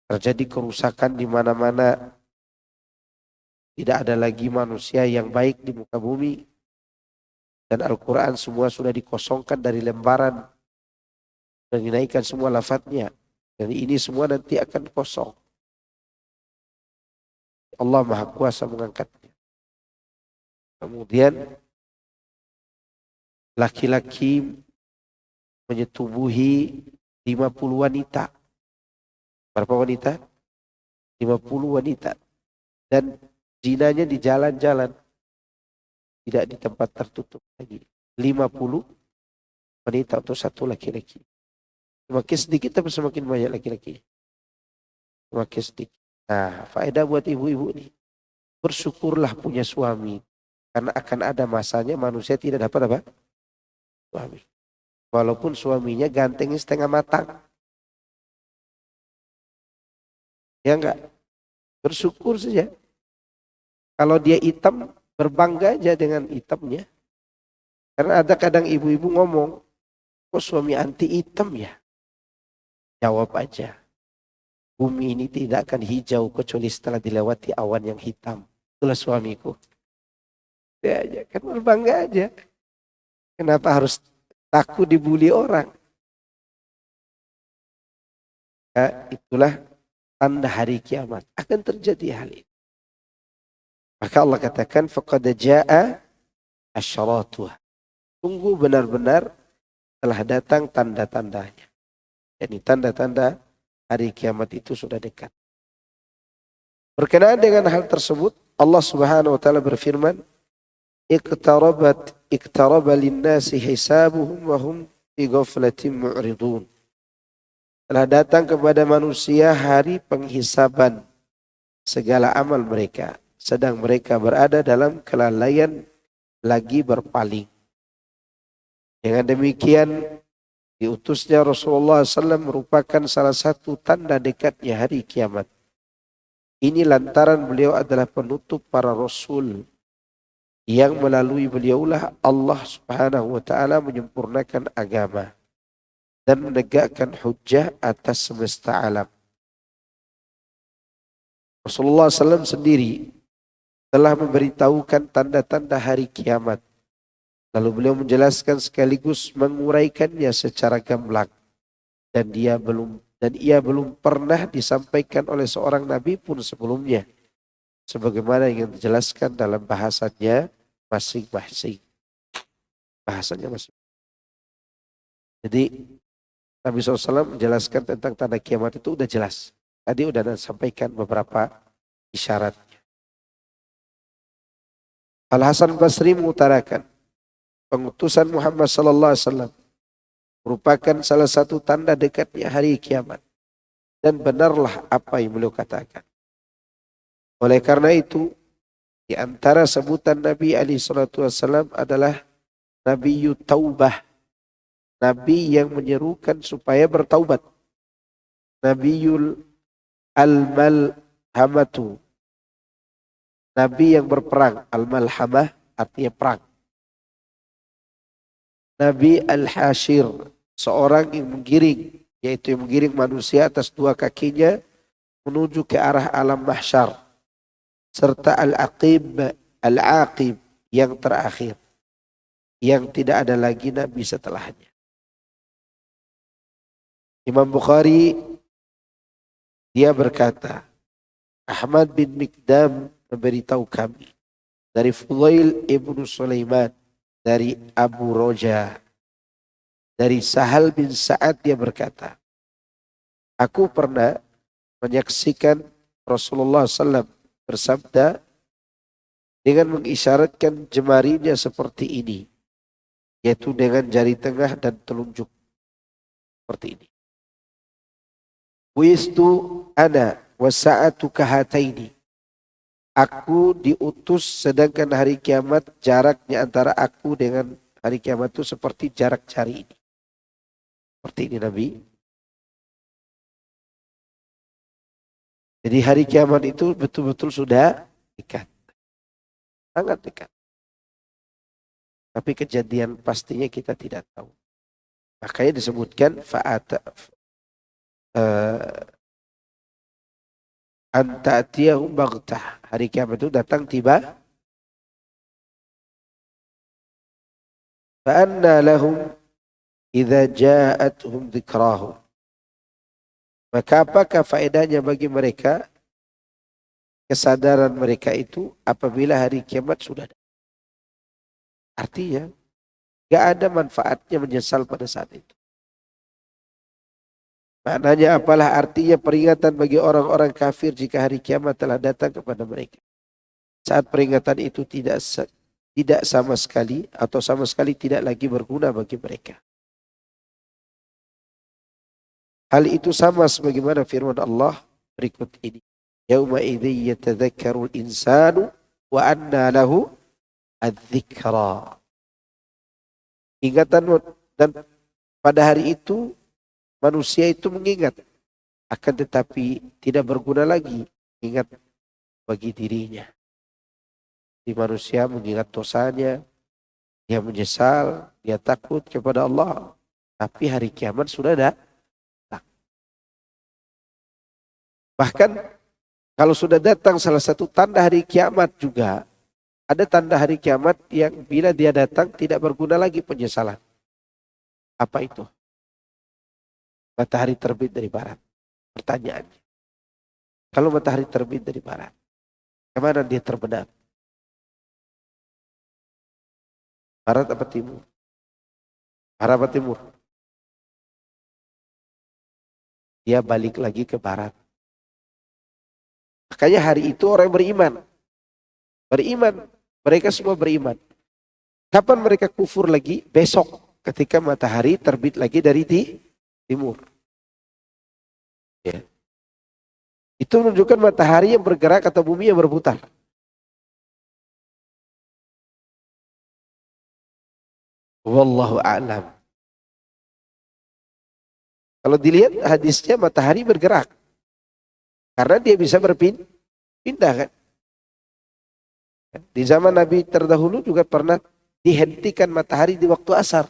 Terjadi kerusakan di mana-mana. Tidak ada lagi manusia yang baik di muka bumi. Dan Al-Quran semua sudah dikosongkan dari lembaran. Dan dinaikkan semua lafadznya. Dan ini semua nanti akan kosong. Allah Maha Kuasa mengangkatnya. Kemudian laki-laki menyetubuhi 50 wanita. Berapa wanita? 50 wanita. Dan zinanya di jalan-jalan. Tidak di tempat tertutup lagi. 50 wanita untuk satu laki-laki. Semakin sedikit tapi semakin banyak laki-laki. Semakin sedikit. Nah, faedah buat ibu-ibu nih. Bersyukurlah punya suami. Karena akan ada masanya manusia tidak dapat apa? Suami. Walaupun suaminya gantengnya setengah matang. Ya enggak? Bersyukur saja. Kalau dia hitam, berbangga aja dengan hitamnya. Karena ada kadang ibu-ibu ngomong, kok suami anti hitam ya? Jawab aja. Bumi ini tidak akan hijau kecuali setelah dilewati awan yang hitam. Itulah suamiku. Ya aja, kan berbangga aja. Kenapa harus takut dibully orang? Ya, itulah tanda hari kiamat. Akan terjadi hal ini. Maka Allah katakan, faqad jaa'a asyaratuha. Tunggu benar-benar telah datang tanda-tandanya. Jadi tanda-tanda hari kiamat itu sudah dekat. Berkenaan dengan hal tersebut, Allah Subhanahu wa taala berfirman, iqtaraba lin-nasi hisabuhum wa hum fi ghaflatin mu'ridun. Telah datang kepada manusia hari penghisaban segala amal mereka, sedang mereka berada dalam kelalaian lagi berpaling. Dengan demikian, diutusnya Rasulullah SAW merupakan salah satu tanda dekatnya hari kiamat. Ini lantaran beliau adalah penutup para Rasul yang melalui beliaulah Allah Subhanahu wa taala menyempurnakan agama dan menegakkan hujjah atas semesta alam. Rasulullah SAW sendiri telah memberitahukan tanda-tanda hari kiamat. Lalu beliau menjelaskan sekaligus menguraikannya secara gamblang, dan ia belum pernah disampaikan oleh seorang nabi pun sebelumnya, sebagaimana yang dijelaskan dalam bahasanya masing-masing. Bahasanya masing. Jadi Nabi SAW menjelaskan tentang tanda kiamat itu udah jelas. Tadi udah sampaikan beberapa isyarat. Al Hasan Basri mengutarakan, pengutusan Muhammad sallallahu alaihi wasallam merupakan salah satu tanda dekatnya hari kiamat, dan benarlah apa yang beliau katakan. Oleh karena itu, di antara sebutan Nabi alaihi salatu wasallam adalah Nabi Taubah, Nabi yang menyerukan supaya bertaubat. Nabiul Al-Malhamatu, Nabi yang berperang. Al-Malhamah artinya perang. Nabi Al-Hashir, seorang yang menggiring, yaitu yang menggiring manusia atas dua kakinya menuju ke arah alam mahsyar. Serta Al-Aqib yang terakhir, yang tidak ada lagi Nabi setelahnya. Imam Bukhari dia berkata, Ahmad bin Mikdam memberitahu kami dari Fudail ibnu Sulaiman, dari Abu Roja, dari Sahal bin Sa'ad, dia berkata, aku pernah menyaksikan Rasulullah SAW bersabda dengan mengisyaratkan jemarinya seperti ini, yaitu dengan jari tengah dan telunjuk seperti ini. Wistu ana wa sa'atu kahataini. Aku diutus sedangkan hari kiamat jaraknya antara aku dengan hari kiamat itu seperti jarak jari ini. Seperti ini Nabi. Jadi hari kiamat itu betul-betul sudah dekat. Sangat dekat. Tapi kejadian pastinya kita tidak tahu. Makanya disebutkan anta'tiyahum baghtah. Hari kiamat itu datang tiba. Fa'anna lahum idza ja'atuhum dzikrahum. Maka apakah faedahnya bagi mereka, kesadaran mereka itu apabila hari kiamat sudah datang? Artinya gak ada manfaatnya menyesal pada saat itu. Maknanya apalah artinya peringatan bagi orang-orang kafir jika hari kiamat telah datang kepada mereka. Saat peringatan itu tidak sama sekali atau sama sekali tidak lagi berguna bagi mereka. Hal itu sama sebagaimana firman Allah berikut ini. Yauma idzin yatadzakkarul insanu wa anna lahu adzikra. Ingatan, dan pada hari itu manusia itu mengingat, akan tetapi tidak berguna lagi ingat bagi dirinya. Di manusia mengingat dosanya, dia menyesal, dia takut kepada Allah. Tapi hari kiamat sudah datang. Bahkan kalau sudah datang salah satu tanda hari kiamat juga, ada tanda hari kiamat yang bila dia datang tidak berguna lagi penyesalan. Apa itu? Matahari terbit dari barat. Pertanyaannya, kalau matahari terbit dari barat, kemana dia terbenam? Barat apa timur? Barat apa timur? Dia balik lagi ke barat. Makanya hari itu orang beriman. Beriman. Mereka semua beriman. Kapan mereka kufur lagi? Besok ketika matahari terbit lagi dari timur. Ya. Itu menunjukkan matahari yang bergerak atau bumi yang berputar. Wallahu a'lam. Kalau dilihat hadisnya matahari bergerak. Karena dia bisa berpindah kan. Di zaman Nabi terdahulu juga pernah dihentikan matahari di waktu asar.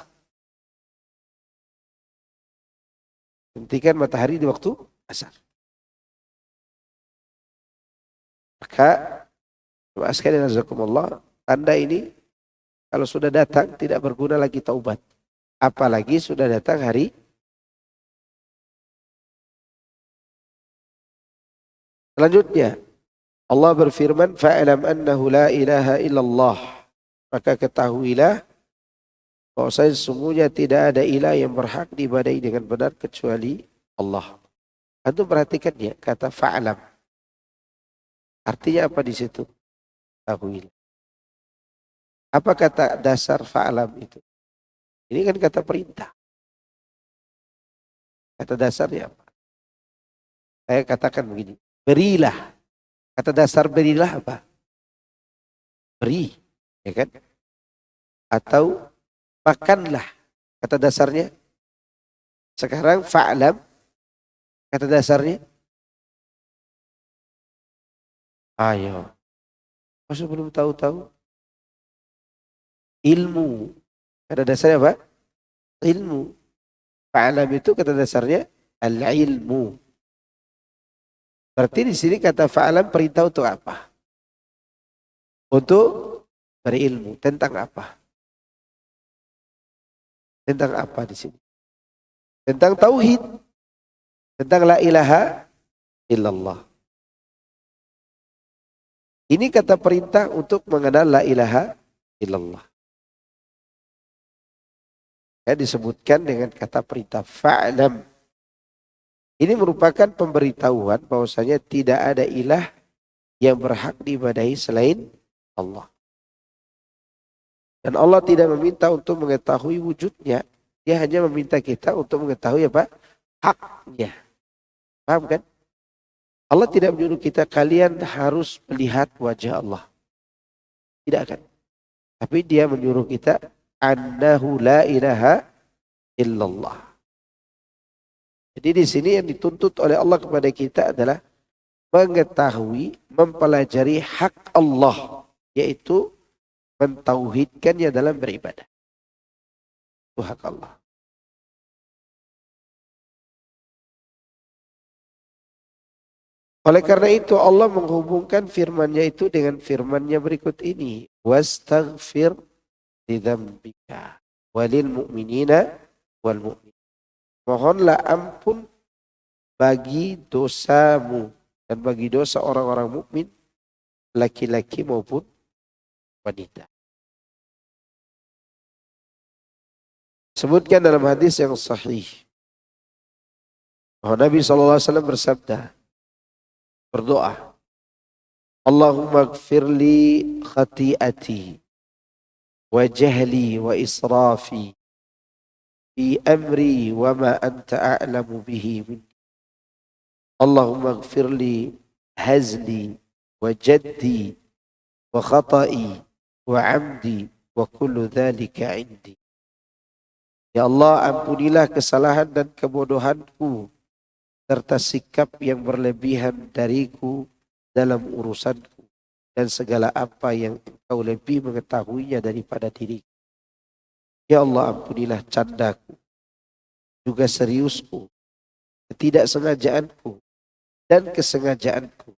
Hentikan matahari di waktu asar. Maka sekali jazakumullah, tanda ini kalau sudah datang tidak berguna lagi taubat. Apalagi sudah datang hari. Selanjutnya Allah berfirman, fa'alam annahu la ilaha illallah. Maka ketahuilah bahwasanya sesungguhnya tidak ada ilah yang berhak diibadahi dengan benar kecuali Allah. Antum perhatikan ya kata fa'alam. Artinya apa di situ? Tahuilah. Apa kata dasar fa'alam itu? Ini kan kata perintah. Kata dasarnya apa? Saya katakan begini, berilah. Kata dasar berilah apa? Beri, ya kan? Atau makanlah. Kata dasarnya. Sekarang fa'lam. Kata dasarnya. Ayo. Masa belum tahu-tahu? Ilmu. Kata dasarnya apa? Ilmu. Fa'lam itu kata dasarnya al-ilmu. Berarti di sini kata fa'lam perintah untuk apa? Untuk berilmu. Tentang apa? Tentang apa di sini? Tentang tauhid. Tentang la ilaha illallah. Ini kata perintah untuk mengenal la ilaha illallah. Ya, disebutkan dengan kata perintah fa'lam. Ini merupakan pemberitahuan bahwasanya tidak ada ilah yang berhak diibadahi selain Allah. Dan Allah tidak meminta untuk mengetahui wujudnya. Dia hanya meminta kita untuk mengetahui apa? Haknya. Paham kan? Allah tidak menyuruh kita kalian harus melihat wajah Allah. Tidak kan? Tapi dia menyuruh kita annahu la ilaha illallah. Jadi di sini yang dituntut oleh Allah kepada kita adalah mengetahui, mempelajari hak Allah, yaitu mentauhidkannya dalam beribadah. Itu hak Allah. Oleh karena itu Allah menghubungkan firman-Nya itu dengan firman-Nya berikut ini. Wastaghfir lidzambika walil mu'minina wal mu'min. Mohonlah ampun bagi dosamu dan bagi dosa orang-orang mukmin, laki-laki maupun wanita. Sebutkan dalam hadis yang sahih bahwa Nabi SAW bersabda, berdoa, Allahumma gfirli khati'ati wa jahli wa israfi fi amri wa ma anta a'lamu bihi min. Allahumma gfirli hazli wa jaddi wa khata'i wa amdi wa kullu dhalika indi. Ya Allah, ampunilah kesalahan dan kebodohanku serta sikap yang berlebihan dariku dalam urusanku dan segala apa yang Engkau lebih mengetahuinya daripada diriku. Ya Allah, ampunilah candaku, juga seriusku, ketidaksengajaanku dan kesengajaanku.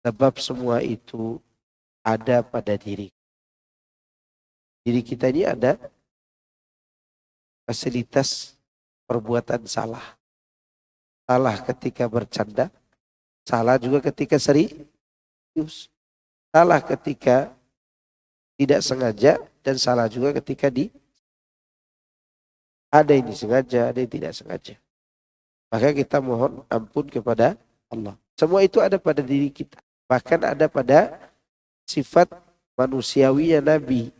Sebab semua itu ada pada diri. Diri kita ini ada fasilitas perbuatan salah. Salah ketika bercanda, salah juga ketika serius. Salah ketika tidak sengaja dan salah juga ketika ada yang disengaja, ada yang tidak sengaja. Maka kita mohon ampun kepada Allah. Semua itu ada pada diri kita. Bahkan ada pada sifat manusiawinya Nabi.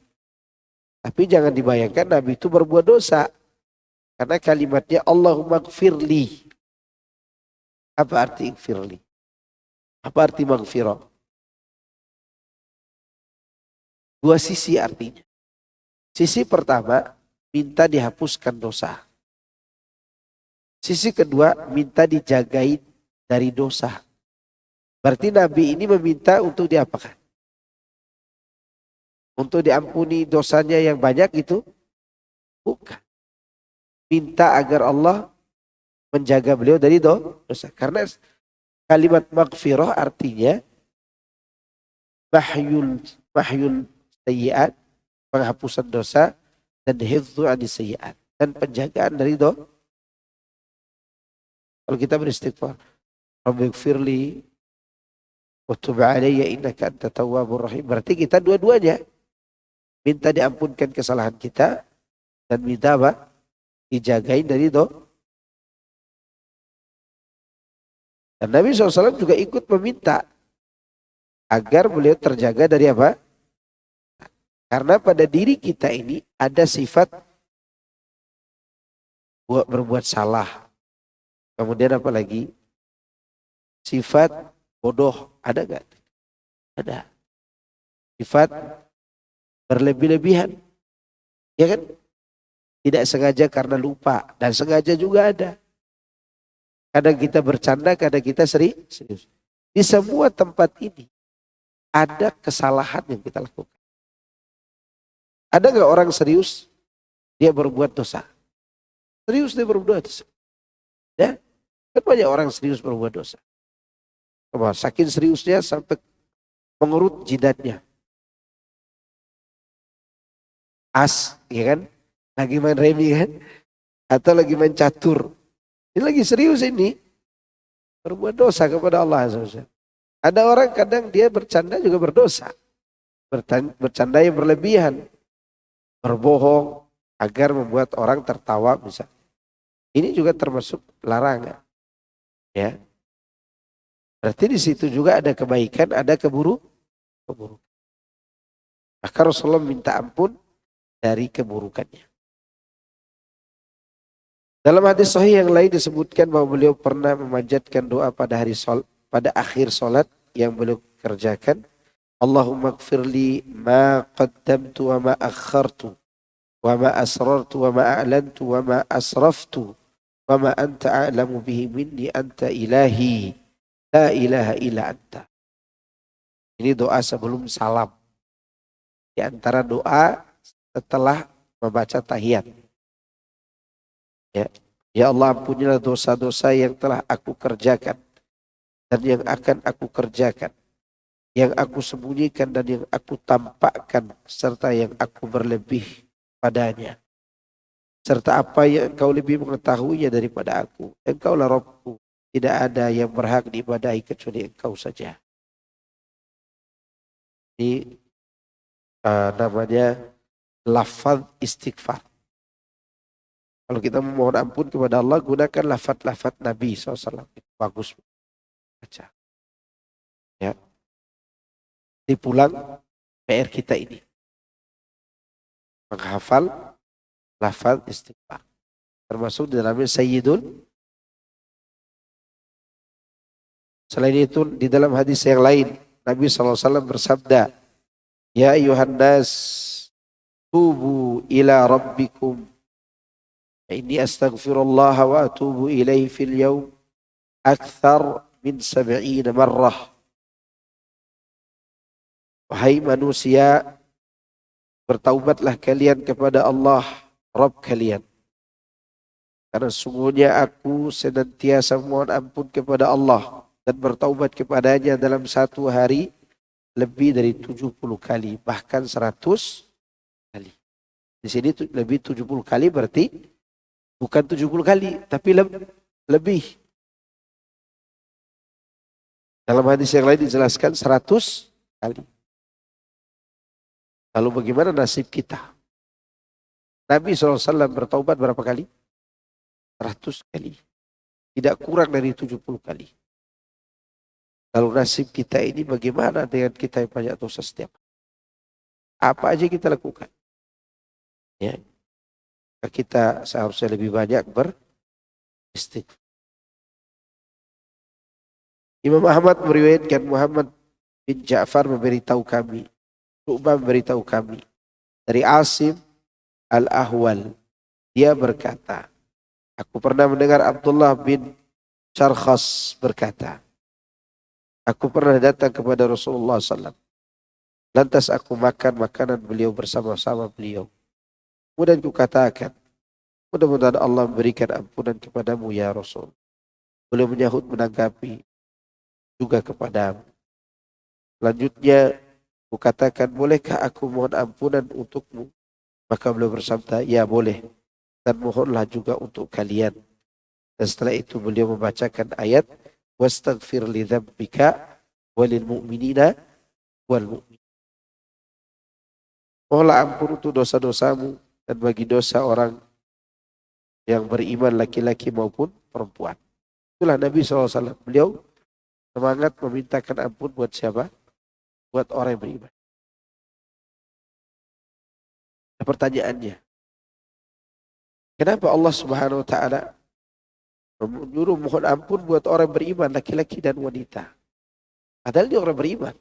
Tapi jangan dibayangkan Nabi itu berbuat dosa. Karena kalimatnya Allahumma gfirli. Apa arti gfirli? Apa arti maghfirah? Dua sisi artinya. Sisi pertama, minta dihapuskan dosa. Sisi kedua, minta dijagain dari dosa. Berarti Nabi ini meminta untuk diapakan? Untuk diampuni dosanya yang banyak itu? Bukan. Minta agar Allah menjaga beliau dari dosa. Karena kalimat maghfirah artinya mahyul sayyiat, penghapusan dosa, dan hifdzu anis sayyiat, dan penjagaan dari dosa. Kalau kita beristighfar, Rabbighfirli wa tub alayya innaka antat tawwabur rahim. Berarti kita dua-duanya minta diampunkan kesalahan kita dan minta apa? Dijagain dari dosa. Dan Nabi SAW juga ikut meminta agar beliau terjaga dari apa? Karena pada diri kita ini ada sifat berbuat salah. Kemudian apa lagi? Sifat bodoh. Ada gak? Ada. Sifat berlebih-lebihan. Ya kan? Tidak sengaja karena lupa. Dan sengaja juga ada. Kadang kita bercanda, kadang kita serius. Di semua tempat ini ada kesalahan yang kita lakukan. Ada gak orang serius dia berbuat dosa? Serius dia berbuat dosa. Ya? Kan banyak orang serius berbuat dosa. Saking seriusnya sampai mengurut jidatnya. Ya kan? Lagi main remi kan? Atau lagi main catur. Ini lagi serius ini. Berbuat dosa kepada Allah SWT. Ada orang kadang dia bercanda juga berdosa. Bercanda yang berlebihan. Berbohong agar membuat orang tertawa misalnya. Ini juga termasuk larangan. Ya. Berarti di situ juga ada kebaikan, ada keburukan. Maka Rasulullah minta ampun dari keburukannya. Dalam hadis sahih yang lain disebutkan bahwa beliau pernah memanjatkan doa pada akhir salat yang beliau kerjakan. Allahumma gfirli ma qaddamtu wa ma akhartu wa ma asrartu wa ma a'lantu wa ma asraftu wa ma anta a'lamu bihi minni anta ilahi la ilaha illa anta. Ini doa sebelum salam. Di antara doa setelah membaca tahiyat. Ya. Ya Allah, ampunilah dosa-dosa yang telah aku kerjakan dan yang akan aku kerjakan, yang aku sembunyikan dan yang aku tampakkan, serta yang aku berlebih padanya, serta apa yang engkau lebih mengetahuinya daripada aku. Engkaulah Rabbku, tidak ada yang berhak diibadahi kecuali engkau saja. Ini namanya lafaz istighfar. Kalau kita memohon ampun kepada Allah, gunakan lafaz-lafaz Nabi SAW. Bagus baca. Ya. Dipulang PR kita ini. Menghafal lafaz istighfar. Termasuk di dalamnya Selain itu di dalam hadis yang lain Nabi SAW bersabda, Ya ayuhan nas tubu ila rabbikum inni astaghfirullah wa atubu ilaihi fil yawm akthar min 70 marrah. Wahai manusia, bertaubatlah kalian kepada Allah, Rabb kalian. Karena sungguhnya aku senantiasa mohon ampun kepada Allah dan bertaubat kepadanya dalam satu hari lebih dari 70 kali, bahkan 100 kali. Di sini lebih 70 kali berarti bukan 70 kali, tapi lebih. Dalam hadis yang lain dijelaskan 100 kali. Lalu bagaimana nasib kita? Nabi SAW bertaubat berapa kali? 100 kali. Tidak kurang dari 70 kali. Lalu nasib kita ini bagaimana dengan kita yang banyak dosa setiap hari? Apa aja kita lakukan? Ya. Kita seharusnya lebih banyak beristighfar. Imam Ahmad meriwayatkan Muhammad bin Ja'far memberitahu kami, Syu'bah memberitahu kami dari Asim Al-Ahwal. Dia berkata, aku pernah mendengar Abdullah bin Syarkhas berkata, aku pernah datang kepada Rasulullah SAW. Lantas aku makan makanan beliau bersama-sama beliau. Kemudian ku katakan, mudah-mudahan Allah memberikan ampunan kepadamu ya Rasul. Beliau menyahut menanggapi juga kepadamu. Selanjutnya ku katakan, bolehkah aku mohon ampunan untukmu? Maka beliau bersabda, ya boleh. Dan mohonlah juga untuk kalian. Dan setelah itu beliau membacakan ayat, wastaghfir li dzambika walil mu'minina wal mu'min. Mohonlah ampun untuk dosa-dosamu dan bagi dosa orang yang beriman laki-laki maupun perempuan. Itulah Nabi SAW. Beliau semangat memintakan ampun buat siapa? Buat orang yang beriman. Nah, pertanyaannya, kenapa Allah Subhanahu wa taala menyuruh mohon ampun buat orang beriman, laki-laki dan wanita? Padahal dia orang beriman.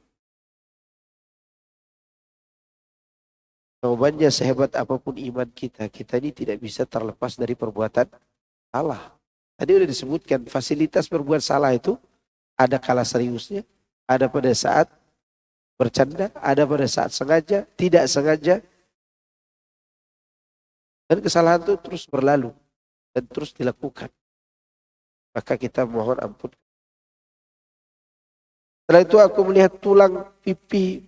Jawabannya, sehebat apapun iman kita, kita ini tidak bisa terlepas dari perbuatan salah. Tadi sudah disebutkan, fasilitas berbuat salah itu ada kala seriusnya, ada pada saat bercanda, ada pada saat sengaja, tidak sengaja. Dan kesalahan itu terus berlalu dan terus dilakukan. Maka kita mohon ampun. Setelah itu aku melihat tulang pipi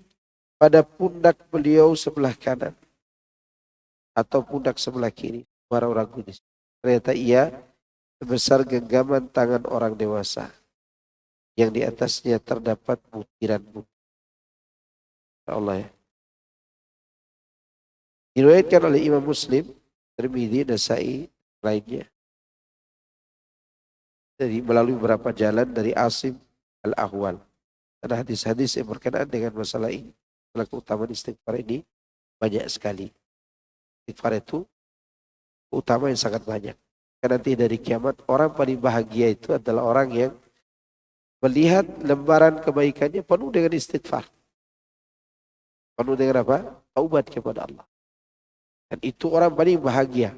pada pundak beliau sebelah kanan atau pundak sebelah kiri. Suara orang kudus. Ternyata ia sebesar genggaman tangan orang dewasa yang di atasnya terdapat butiran-butiran. Allah ya. Diriwayatkan oleh Imam Muslim, Tirmidzi, Nasa'i, lainnya. Jadi melalui beberapa jalan dari Asim Al-Ahwal. Ada hadis-hadis yang berkenaan dengan masalah ini. Masalah keutamaan istighfar ini banyak sekali. Istighfar itu utama yang sangat banyak. Karena nanti dari kiamat orang paling bahagia itu adalah orang yang melihat lembaran kebaikannya penuh dengan istighfar. Penuh dengan apa? Taubat kepada Allah. Dan itu orang paling bahagia.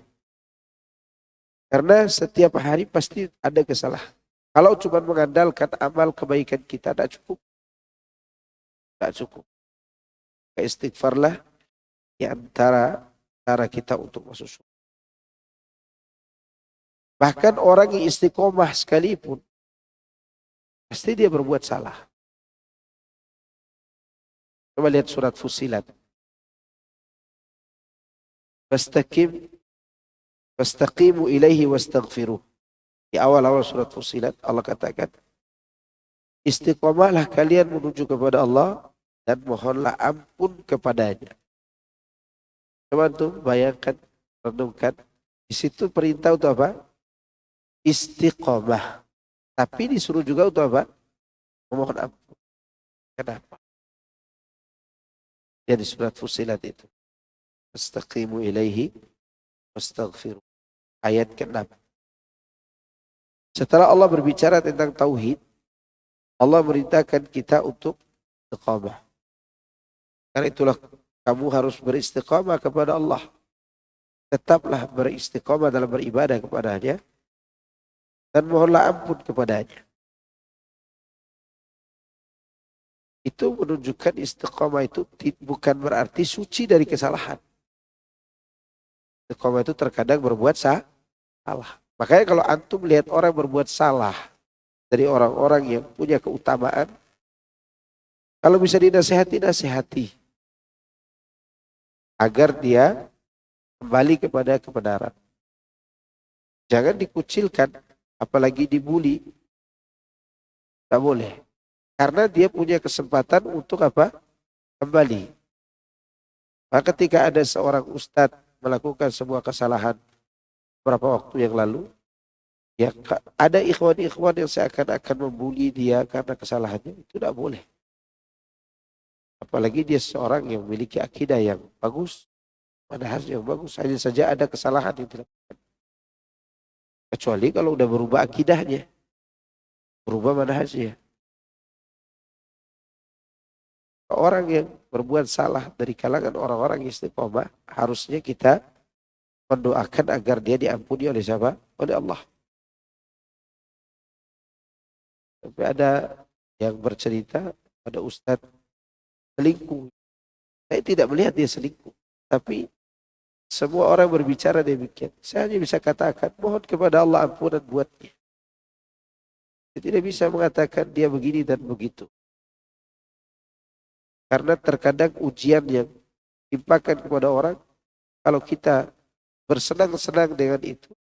Karena setiap hari pasti ada kesalahan. Kalau cuma mengandalkan amal kebaikan kita, tidak cukup. Tidak cukup. Istighfarlah di antara cara kita untuk masuk surga. Bahkan orang yang istiqomah sekalipun, pasti dia berbuat salah. Coba lihat surat Fussilat. Fastaqimu ilaihi wastaghfiruh. Di awal-awal surat Fussilat Allah katakan, istiqomahlah kalian menuju kepada Allah dan mohonlah ampun kepadanya. Coba tuh bayangkan, renungkan. Di situ perintah untuk apa? Istiqomah. Tapi disuruh juga untuk apa? Memohon ampun. Kenapa? Ya di surat Fussilat itu. Fastaqimu ilaihi wastaghfiruh. Ayat ke-6. Setelah Allah berbicara tentang tauhid, Allah merintahkan kita untuk istiqamah. Karena itulah kamu harus beristiqamah kepada Allah. Tetaplah beristiqamah dalam beribadah kepadanya dan mohonlah ampun kepadanya. Itu menunjukkan istiqamah itu bukan berarti suci dari kesalahan. Istiqamah itu terkadang berbuat salah. Makanya kalau antum lihat orang berbuat salah dari orang-orang yang punya keutamaan, kalau bisa dinasehati, nasihati agar dia kembali kepada kebenaran. Jangan dikucilkan, apalagi dibuli. Tak boleh. Karena dia punya kesempatan untuk apa? Kembali. Maka ketika ada seorang ustadz melakukan sebuah kesalahan beberapa waktu yang lalu, ya ada ikhwan-ikhwan yang seakan-akan membuli dia karena kesalahannya, itu tidak boleh. Apalagi dia seorang yang memiliki akidah yang bagus, manhaj yang bagus, hanya saja ada kesalahan yang dilakukan. Kecuali kalau udah berubah akidahnya, berubah manhajnya. Orang yang berbuat salah dari kalangan orang-orang istiqomah, harusnya kita mendoakan agar dia diampuni oleh siapa? Oleh Allah. Tapi ada yang bercerita, ada ustadz selingkuh. Saya tidak melihat dia selingkuh. Tapi semua orang berbicara demikian. Saya hanya bisa katakan, mohon kepada Allah ampunan buatnya. Saya tidak bisa mengatakan dia begini dan begitu. Karena terkadang ujian yang timpakan kepada orang, kalau kita bersenang-senang dengan itu,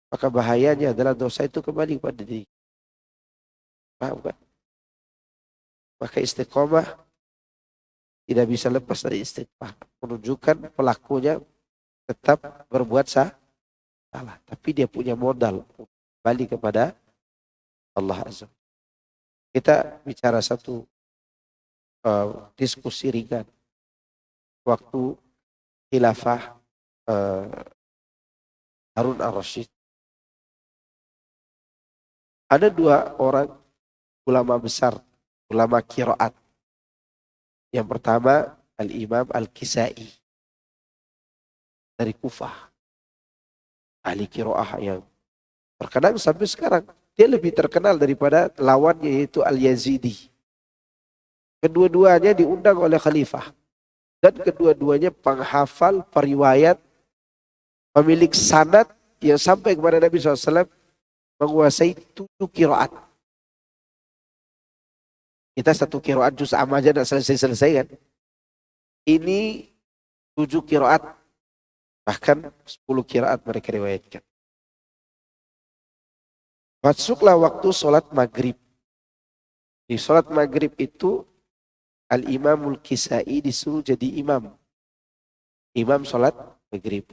maka bahayanya adalah dosa itu kembali kepada diri. Paham kan? Maka istiqomah tidak bisa lepas dari istiqomah. Menunjukkan pelakunya tetap berbuat salah. Tapi dia punya modal kembali kepada Allah Azza. Kita bicara satu diskusi ringan. Waktu khilafah Harun al-Rashid. Ada dua orang ulama besar, ulama qiraat. Yang pertama Al-Imam Al-Kisai dari Kufah. Ahli qiraah yang terkenal sampai sekarang. Dia lebih terkenal daripada lawannya yaitu Al-Yazidi. Kedua-duanya diundang oleh khalifah. Dan kedua-duanya penghafal, periwayat, pemilik sanad yang sampai kepada Nabi SAW menguasai 7 qiraat. Kita 1 qiraat juz amma aja tidak selesai-selesai kan. Ini 7 qiraat, bahkan 10 qiraat mereka riwayatkan. Masuklah waktu sholat maghrib. Di sholat maghrib itu Al-Imamul Kisai disuruh jadi imam. Imam sholat maghrib.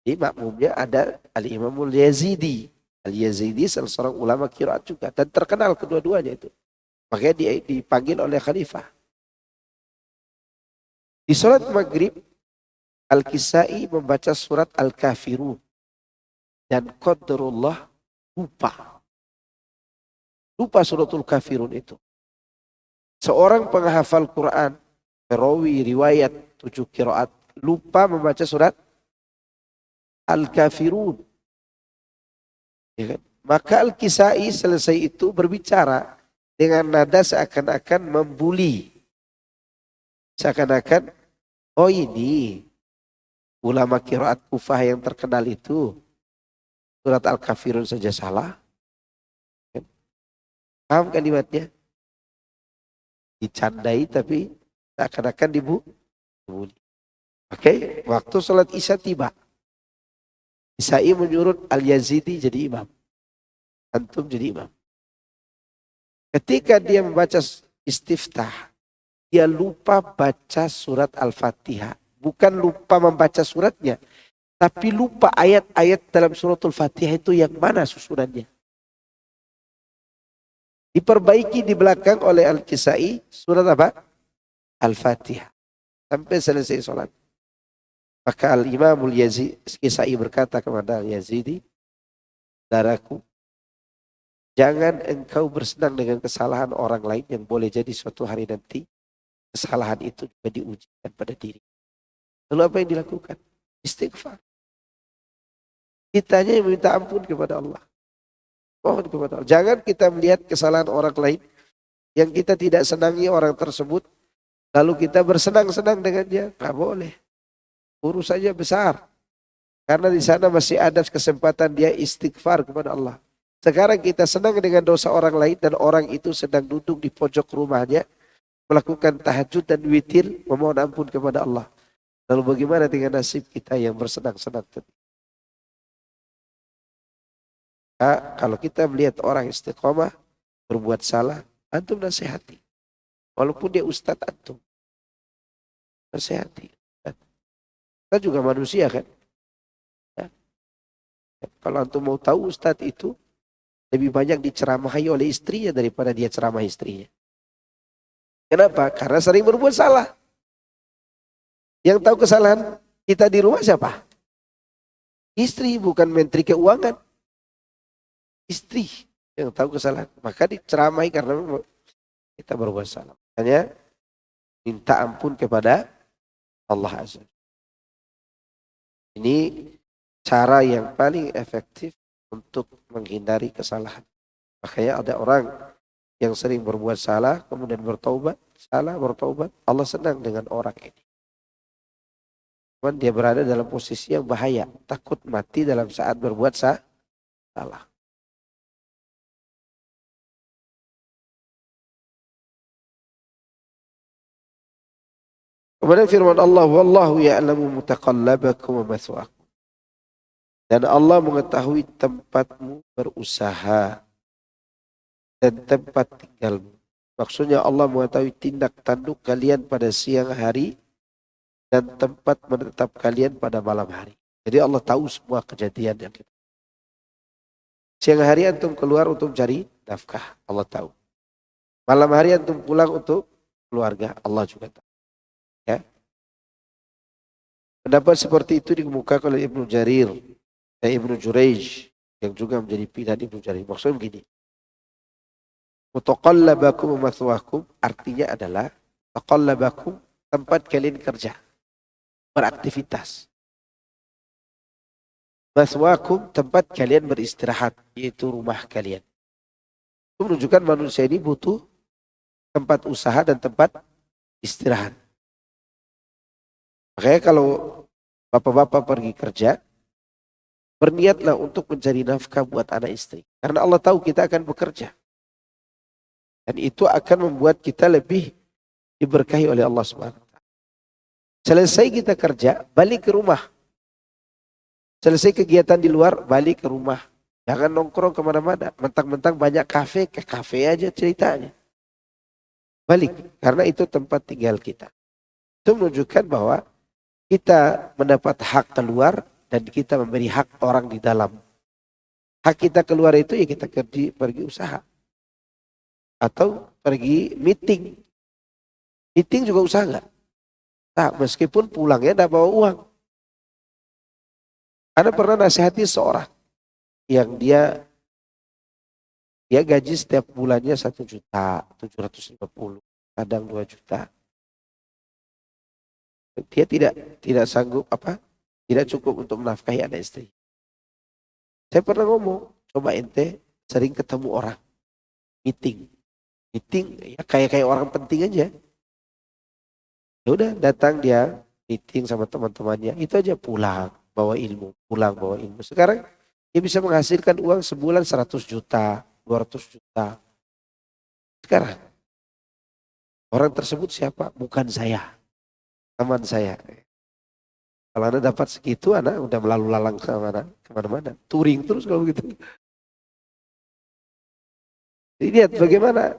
Di makmumnya ada Al-Imamul Yazidi. Al-Yazidi salah seorang ulama qiraat juga. Dan terkenal kedua-duanya itu. Makanya dia dipanggil oleh khalifah. Di sholat maghrib, Al-Kisai membaca surat Al-Kafirun. Dan qadarullah lupa. Lupa suratul Kafirun itu. Seorang penghafal Quran, perawi riwayat 7 qiraat, lupa membaca surat Al-Kafirun. Ya kan? Maka Al-Kisai selesai itu berbicara dengan nada seakan-akan membuli. Seakan-akan, oh ini ulama qiraat Kufah yang terkenal itu, surat Al-Kafirun saja salah. Paham kalimatnya? Dicandai tapi seakan-akan dibuli. Oke, waktu sholat Isya tiba. Isai menyuruh Al-Yazidi jadi imam. Antum jadi imam. Ketika dia membaca istiftah, dia lupa baca surat Al-Fatihah. Bukan lupa membaca suratnya, tapi lupa ayat-ayat dalam suratul Fatihah itu yang mana susunannya. Diperbaiki di belakang oleh Al-Kisai surat apa? Al-Fatihah. Sampai selesai sholat. Maka Al-Imamul Kisai berkata kepada Al-Yazidi, saudaraku, Jangan engkau bersenang dengan kesalahan orang lain yang boleh jadi suatu hari nanti kesalahan itu juga diujikan pada diri. Lalu apa yang dilakukan? Istighfar. Kitanya yang minta ampun kepada Allah. Mohon kepada Allah. Jangan kita melihat kesalahan orang lain yang kita tidak senangi orang tersebut, lalu kita bersenang-senang dengan dia. Nggak boleh. Urusannya besar. Karena di sana masih ada kesempatan dia istighfar kepada Allah. Sekarang kita senang dengan dosa orang lain dan orang itu sedang duduk di pojok rumahnya, melakukan tahajud dan witir, memohon ampun kepada Allah. Lalu bagaimana dengan nasib kita yang bersenang-senang tadi? Kalau kita melihat orang istiqomah berbuat salah, antum nasihati. Walaupun dia ustadz antum, nasihati. Kita juga manusia kan? Ya. Kalau antum mau tahu ustadz itu lebih banyak diceramahi oleh istrinya daripada dia ceramah istrinya. Kenapa? Karena sering berbuat salah. Yang tahu kesalahan kita di rumah siapa? Istri, bukan menteri keuangan. Istri yang tahu kesalahan. Maka diceramahi karena kita berbuat salah. Makanya minta ampun kepada Allah Azza. Ini cara yang paling efektif untuk menghindari kesalahan. Makanya ada orang yang sering berbuat salah, kemudian bertaubat, Allah senang dengan orang ini. Cuman dia berada dalam posisi yang bahaya, takut mati dalam saat berbuat salah. Kemudian firman Allah, wallahu ya'lamu mutaqallabakum wa mathwaakum. Dan Allah mengetahui tempatmu berusaha dan tempat tinggalmu. Maksudnya Allah mengetahui tindak tanduk kalian pada siang hari dan tempat menetap kalian pada malam hari. Jadi Allah tahu semua kejadian yang kita. Siang hari antum keluar untuk cari nafkah, Allah tahu. Malam hari antum pulang untuk keluarga, Allah juga tahu. Ya. Pendapat seperti itu dikemukakan oleh Ibnu Jarir dan Ibnu Jurayj yang juga menjadi pilihan Ibnu Jarir. Maksudnya begini. Mutaqallabakum wa mathwaakum artinya adalah taqallabakum tempat kalian kerja, beraktivitas. Mathwaakum tempat kalian beristirahat, yaitu rumah kalian. Itu menunjukkan manusia ini butuh tempat usaha dan tempat istirahat. Makanya kalau bapak-bapak pergi kerja, berniatlah untuk mencari nafkah buat anak istri. Karena Allah tahu kita akan bekerja. Dan itu akan membuat kita lebih diberkahi oleh Allah SWT. Selesai kita kerja, balik ke rumah. Selesai kegiatan di luar, balik ke rumah. Jangan nongkrong kemana-mana. Mentang-mentang banyak kafe, ke kafe aja ceritanya. Balik, karena itu tempat tinggal kita. Itu menunjukkan bahwa kita mendapat hak keluar dan kita memberi hak orang di dalam. Hak kita keluar itu ya kita pergi usaha. Atau pergi meeting. Meeting juga usaha enggak? Nah, meskipun pulangnya enggak bawa uang. Ana pernah nasihati seorang yang dia gaji setiap bulannya 1.750.000, kadang 2 juta. Dia tidak sanggup tidak cukup untuk menafkahi anak istri. Saya pernah ngomong, coba ente sering ketemu orang, meeting ya kayak orang penting aja. Ya udah datang dia meeting sama teman-temannya, itu aja pulang bawa ilmu. Sekarang dia bisa menghasilkan uang sebulan 100 juta, 200 juta. Sekarang orang tersebut siapa? Bukan saya, teman saya. Kalau Anda dapat segitu, Anda udah melalu lalang kemana-mana. Touring terus kalau begitu. Jadi lihat bagaimana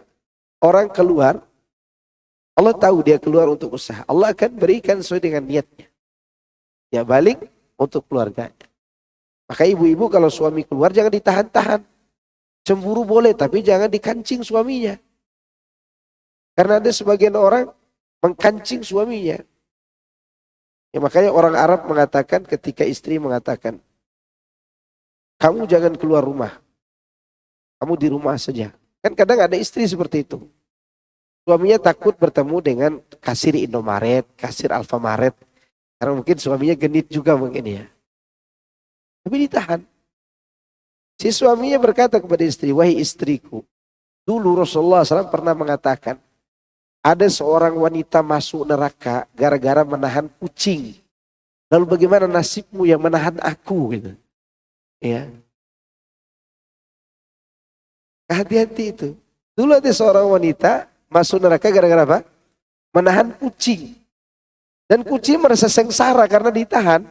orang keluar, Allah tahu dia keluar untuk usaha. Allah akan berikan sesuai dengan niatnya. Dia balik untuk keluarganya. Maka ibu-ibu kalau suami keluar jangan ditahan-tahan. Cemburu boleh, tapi jangan dikancing suaminya. Karena ada sebagian orang mengkancing suaminya. Ya, makanya orang Arab mengatakan ketika istri mengatakan, kamu jangan keluar rumah. kamu di rumah saja. Kan kadang ada istri seperti itu. Suaminya takut bertemu dengan kasir Indomaret, kasir Alfamaret. Karena mungkin suaminya genit juga mungkin ya. Tapi ditahan. Si suaminya berkata kepada istri, wahai istriku, dulu Rasulullah SAW pernah mengatakan, ada seorang wanita masuk neraka gara-gara menahan kucing. Lalu bagaimana nasibmu yang menahan aku? Gitu. Ya, hati-hati itu. Dulu ada seorang wanita masuk neraka gara-gara apa? Menahan kucing. Dan kucing merasa sengsara karena ditahan.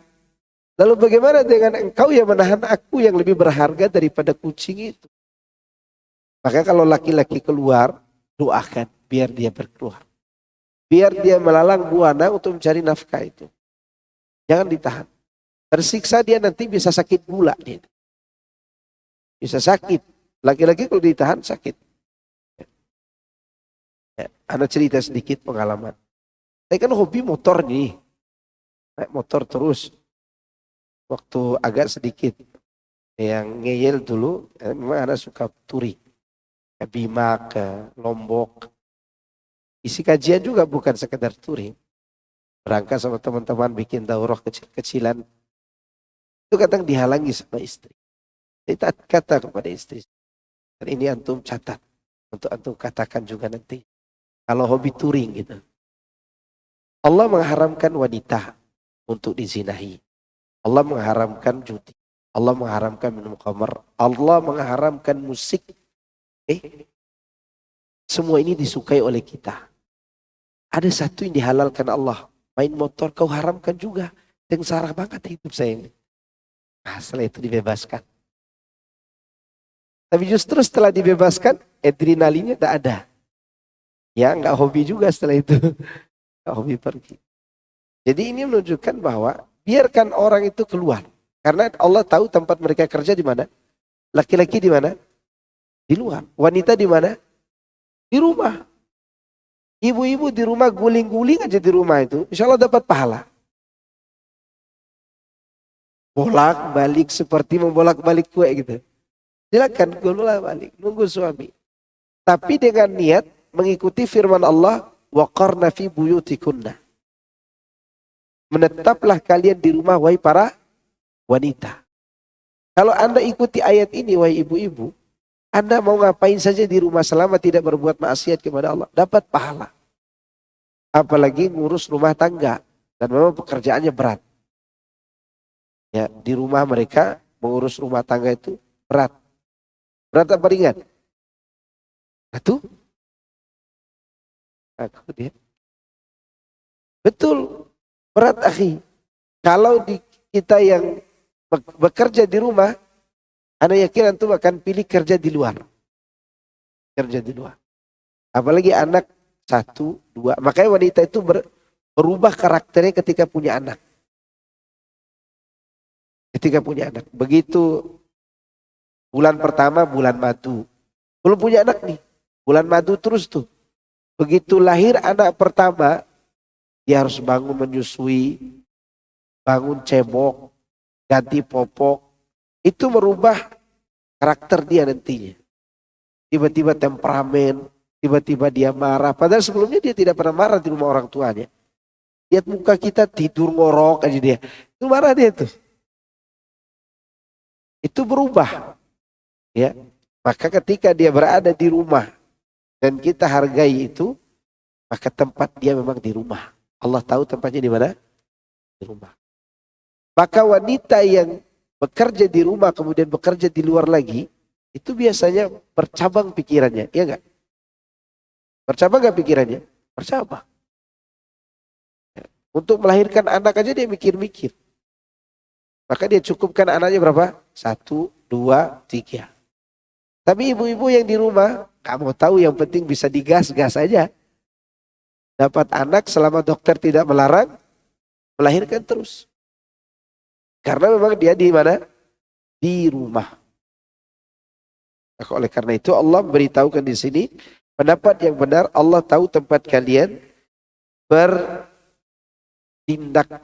Lalu bagaimana dengan engkau yang menahan aku yang lebih berharga daripada kucing itu? Maka kalau laki-laki keluar, doakan biar dia berkeluar. Biar dia melalang buana untuk mencari nafkah itu. Jangan ditahan. Tersiksa dia nanti bisa sakit gula. Dia. Bisa sakit. Laki-laki kalau ditahan sakit. Ya, Anda cerita sedikit pengalaman. Saya kan hobi motor nih. Naik motor terus. Waktu agak sedikit. Yang ngeyel dulu, memang Anda suka touring. Ke Bima, ke Lombok. Isi kajian juga bukan sekedar touring. Berangkat sama teman-teman bikin daurah kecil-kecilan. Itu kadang dihalangi sama istri. Saya kata kepada istri. Dan ini antum catat. Untuk antum katakan juga nanti. Kalau hobi touring gitu. Allah mengharamkan wanita untuk dizinahi. Allah mengharamkan judi. Allah mengharamkan minum khamar. Allah mengharamkan musik. Semua ini disukai oleh kita. Ada satu yang dihalalkan Allah. Main motor kau haramkan juga. Sengsara banget hidup saya ini. Nah, setelah itu dibebaskan. Tapi justru setelah dibebaskan, adrenalinnya tidak ada. Ya nggak hobi juga setelah itu. Nggak hobi pergi. Jadi ini menunjukkan bahwa biarkan orang itu keluar. Karena Allah tahu tempat mereka kerja di mana. Laki-laki di mana? Di luar. Wanita di mana? Di rumah. Ibu-ibu di rumah guling-guling aja di rumah itu. Insya Allah dapat pahala. Bolak-balik seperti membolak-balik kue gitu. Silakan bolak-balik. Nunggu suami. Tapi dengan niat mengikuti firman Allah. Waqarna fi buyutikunna. Menetaplah kalian di rumah wahai para wanita. Kalau Anda ikuti ayat ini wahai ibu-ibu. Anda mau ngapain saja di rumah selama tidak berbuat maksiat kepada Allah. Dapat pahala. Apalagi ngurus rumah tangga. Dan memang pekerjaannya berat. Ya, di rumah mereka mengurus rumah tangga itu berat. Berat apa ringan? Satu. Aku dia. Betul. Berat akhi. Kalau di kita yang bekerja di rumah. Anda yakin antum akan pilih kerja di luar. Kerja di luar. Apalagi anak 1, 2. Makanya wanita itu berubah karakternya ketika punya anak. Ketika punya anak. Begitu bulan pertama bulan madu. Belum punya anak nih. Bulan madu terus tuh. Begitu lahir anak pertama. Dia harus bangun menyusui. Bangun cebok. Ganti popok. Itu merubah karakter dia nantinya. Tiba-tiba temperamen. Tiba-tiba dia marah. Padahal sebelumnya dia tidak pernah marah di rumah orang tuanya. Lihat muka kita tidur ngorok aja dia. Itu marah dia tuh. Itu berubah. Ya. Maka ketika dia berada di rumah. Dan kita hargai itu. Maka tempat dia memang di rumah. Allah tahu tempatnya di mana? Di rumah. Maka wanita yang bekerja di rumah kemudian bekerja di luar lagi. Itu biasanya bercabang pikirannya. Iya enggak? Bercabang enggak pikirannya? Bercabang. Untuk melahirkan anak aja dia mikir-mikir. Maka dia cukupkan anaknya berapa? 1, 2, 3. Tapi ibu-ibu yang di rumah, kamu tahu yang penting bisa digas-gas aja. Dapat anak selama dokter tidak melarang, melahirkan terus. Karena memang dia di mana? Di rumah. Maka oleh karena itu Allah beritahukan di sini, pendapat yang benar Allah tahu tempat kalian bertindak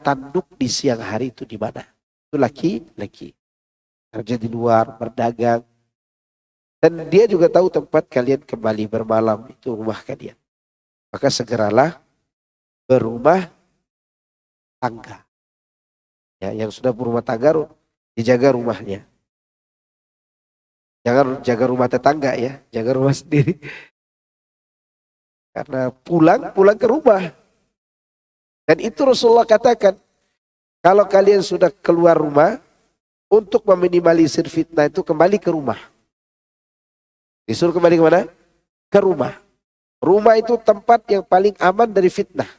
tanduk di siang hari itu di mana. Itu laki-laki. Kerja di luar, berdagang. Dan dia juga tahu tempat kalian kembali bermalam, itu rumah kalian. Maka segeralah berumah tangga. Ya, yang sudah berumah tangga dijaga rumahnya. Jangan jaga rumah tetangga ya, jaga rumah sendiri. Karena pulang ke rumah. Dan itu Rasulullah katakan, kalau kalian sudah keluar rumah, untuk meminimalisir fitnah itu kembali ke rumah. Disuruh kembali ke mana? Ke rumah. Rumah itu tempat yang paling aman dari fitnah.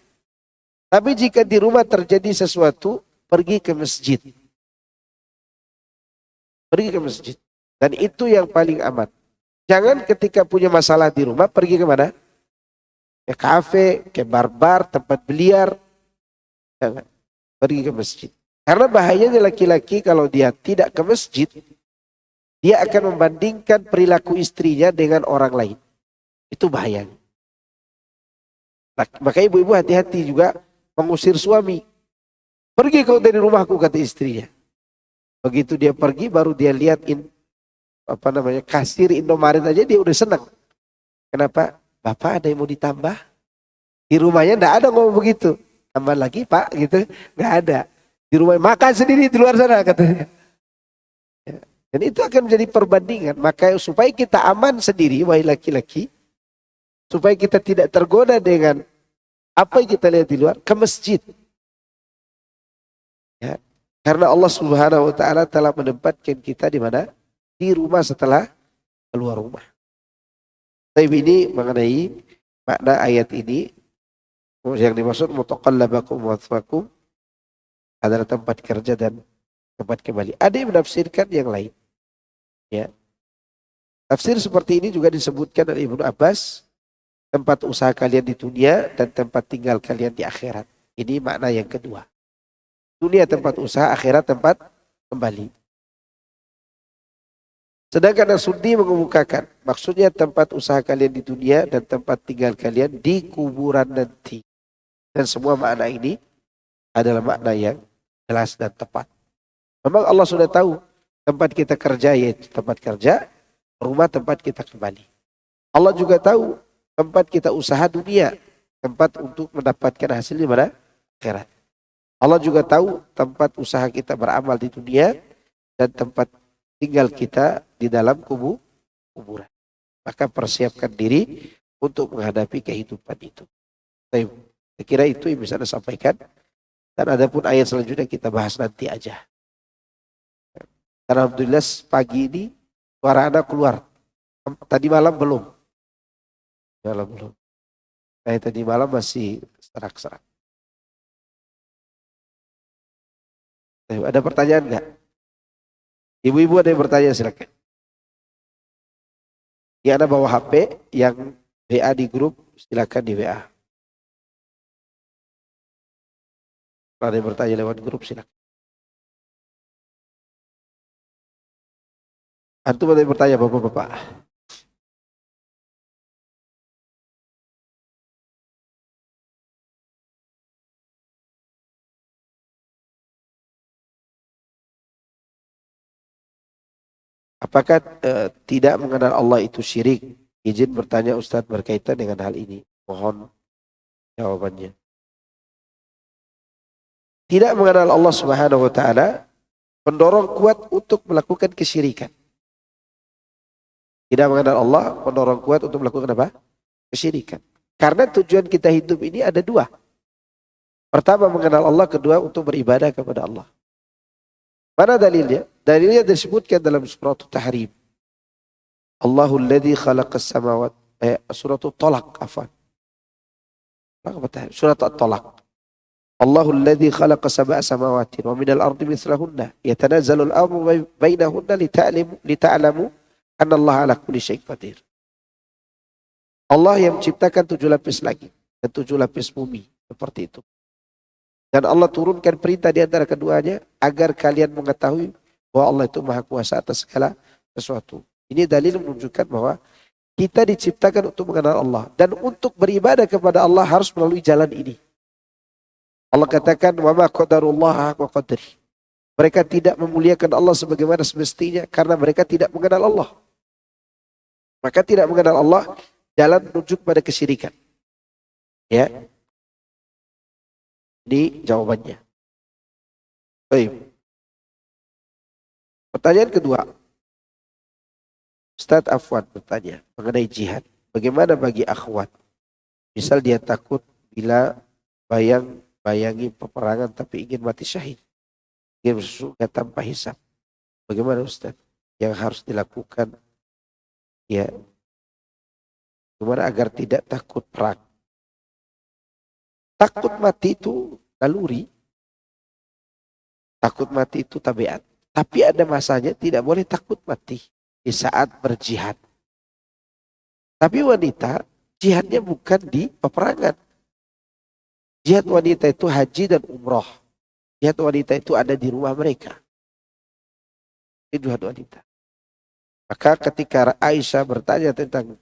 Tapi jika di rumah terjadi sesuatu, pergi ke masjid. Pergi ke masjid. Dan itu yang paling aman. Jangan ketika punya masalah di rumah, pergi ke mana? Ke kafe, ke bar-bar, tempat biliar. Jangan. Pergi ke masjid. Karena bahayanya laki-laki kalau dia tidak ke masjid, dia akan membandingkan perilaku istrinya dengan orang lain. Itu bahayanya. Maka ibu-ibu hati-hati juga mengusir suami. Pergi kau dari rumahku, kata istrinya. Begitu dia pergi baru dia lihat kasir Indomaret aja dia udah senang. Kenapa? Bapak ada yang mau ditambah? Di rumahnya enggak ada ngomong begitu. Tambah lagi Pak gitu, enggak ada. Di rumah makan sendiri di luar sana katanya. Ya. Dan itu akan menjadi perbandingan. Maka supaya kita aman sendiri wahai laki-laki, supaya kita tidak tergoda dengan apa yang kita lihat di luar, ke masjid. Ya. Karena Allah Subhanahu wa taala telah menempatkan kita di mana? Di rumah setelah keluar rumah. Tapi ini mengenai makna ayat ini yang dimaksud mutaqallabakum wa mathwaakum adalah tempat kerja dan tempat kembali. Ada yang menafsirkan yang lain. Ya. Tafsir seperti ini juga disebutkan oleh Ibnu Abbas, tempat usaha kalian di dunia dan tempat tinggal kalian di akhirat. Ini makna yang kedua. Dunia tempat usaha, akhirat tempat kembali. Sedangkan As-Suddi mengemukakan, maksudnya tempat usaha kalian di dunia dan tempat tinggal kalian di kuburan nanti. Dan semua makna ini adalah makna yang jelas dan tepat. Memang Allah sudah tahu tempat kita kerja yaitu tempat kerja, rumah tempat kita kembali. Allah juga tahu tempat kita usaha dunia, tempat untuk mendapatkan hasil di mana? Akhirat. Allah juga tahu tempat usaha kita beramal di dunia dan tempat tinggal kita di dalam kuburan. Maka persiapkan diri untuk menghadapi kehidupan itu. Saya kira itu yang bisa saya sampaikan. Dan adapun ayat selanjutnya kita bahas nanti aja. Alhamdulillah pagi ini suara anak keluar. Tadi malam belum. Tadi malam masih serak-serak. Ada pertanyaan enggak? Ibu-ibu ada yang bertanya silakan. Yang ada bawa HP, yang WA di grup silakan di WA. Ada yang bertanya lewat grup silakan. Antum ada yang bertanya bapak-bapak? Apakah tidak mengenal Allah itu syirik? Izin bertanya Ustadz berkaitan dengan hal ini. Mohon jawabannya. Tidak mengenal Allah Subhanahu wa taala pendorong kuat untuk melakukan kesyirikan. Tidak mengenal Allah pendorong kuat untuk melakukan apa? Kesyirikan. Karena tujuan kita hidup ini ada dua. Pertama mengenal Allah, kedua untuk beribadah kepada Allah. Mana dalilnya? Dalilnya disebutkan dalam surah At-Tahrim. Allahul ladzi khalaqas samawati surah At-Talaq afwan. Surah At-Talaq. Allahul ladzi khalaqa sab'a samawati wa minal ardi mithlahunna yatanazzalu al-amru bainahunna lita'lamu anna Allah ala kulli syai'in qadir. Allah yang menciptakan 7 lapis langit dan 7 lapis bumi seperti itu. Dan Allah turunkan perintah di antara keduanya agar kalian mengetahui bahwa Allah itu Maha Kuasa atas segala sesuatu. Ini dalil menunjukkan bahwa kita diciptakan untuk mengenal Allah dan untuk beribadah kepada Allah harus melalui jalan ini. Allah katakan wa ma qadarullah haqqa qadri. Mereka tidak memuliakan Allah sebagaimana semestinya karena mereka tidak mengenal Allah. Maka tidak mengenal Allah jalan menuju pada kesyirikan. Ya, ini jawabannya. Baik. Pertanyaan kedua, Ustadz Afwan bertanya mengenai jihad. Bagaimana bagi akhwat? Misal dia takut bila bayangi peperangan tapi ingin mati syahid. Ingin masuk surga tanpa hisab. Bagaimana Ustadz? Yang harus dilakukan, ya, gimana agar tidak takut perang? Takut mati itu naluri. Takut mati itu tabiat. Tapi ada masanya tidak boleh takut mati di saat berjihad. Tapi wanita, jihadnya bukan di peperangan. Jihad wanita itu haji dan umroh. Jihad wanita itu ada di rumah mereka. Itu jihad wanita. Maka ketika Aisyah bertanya tentang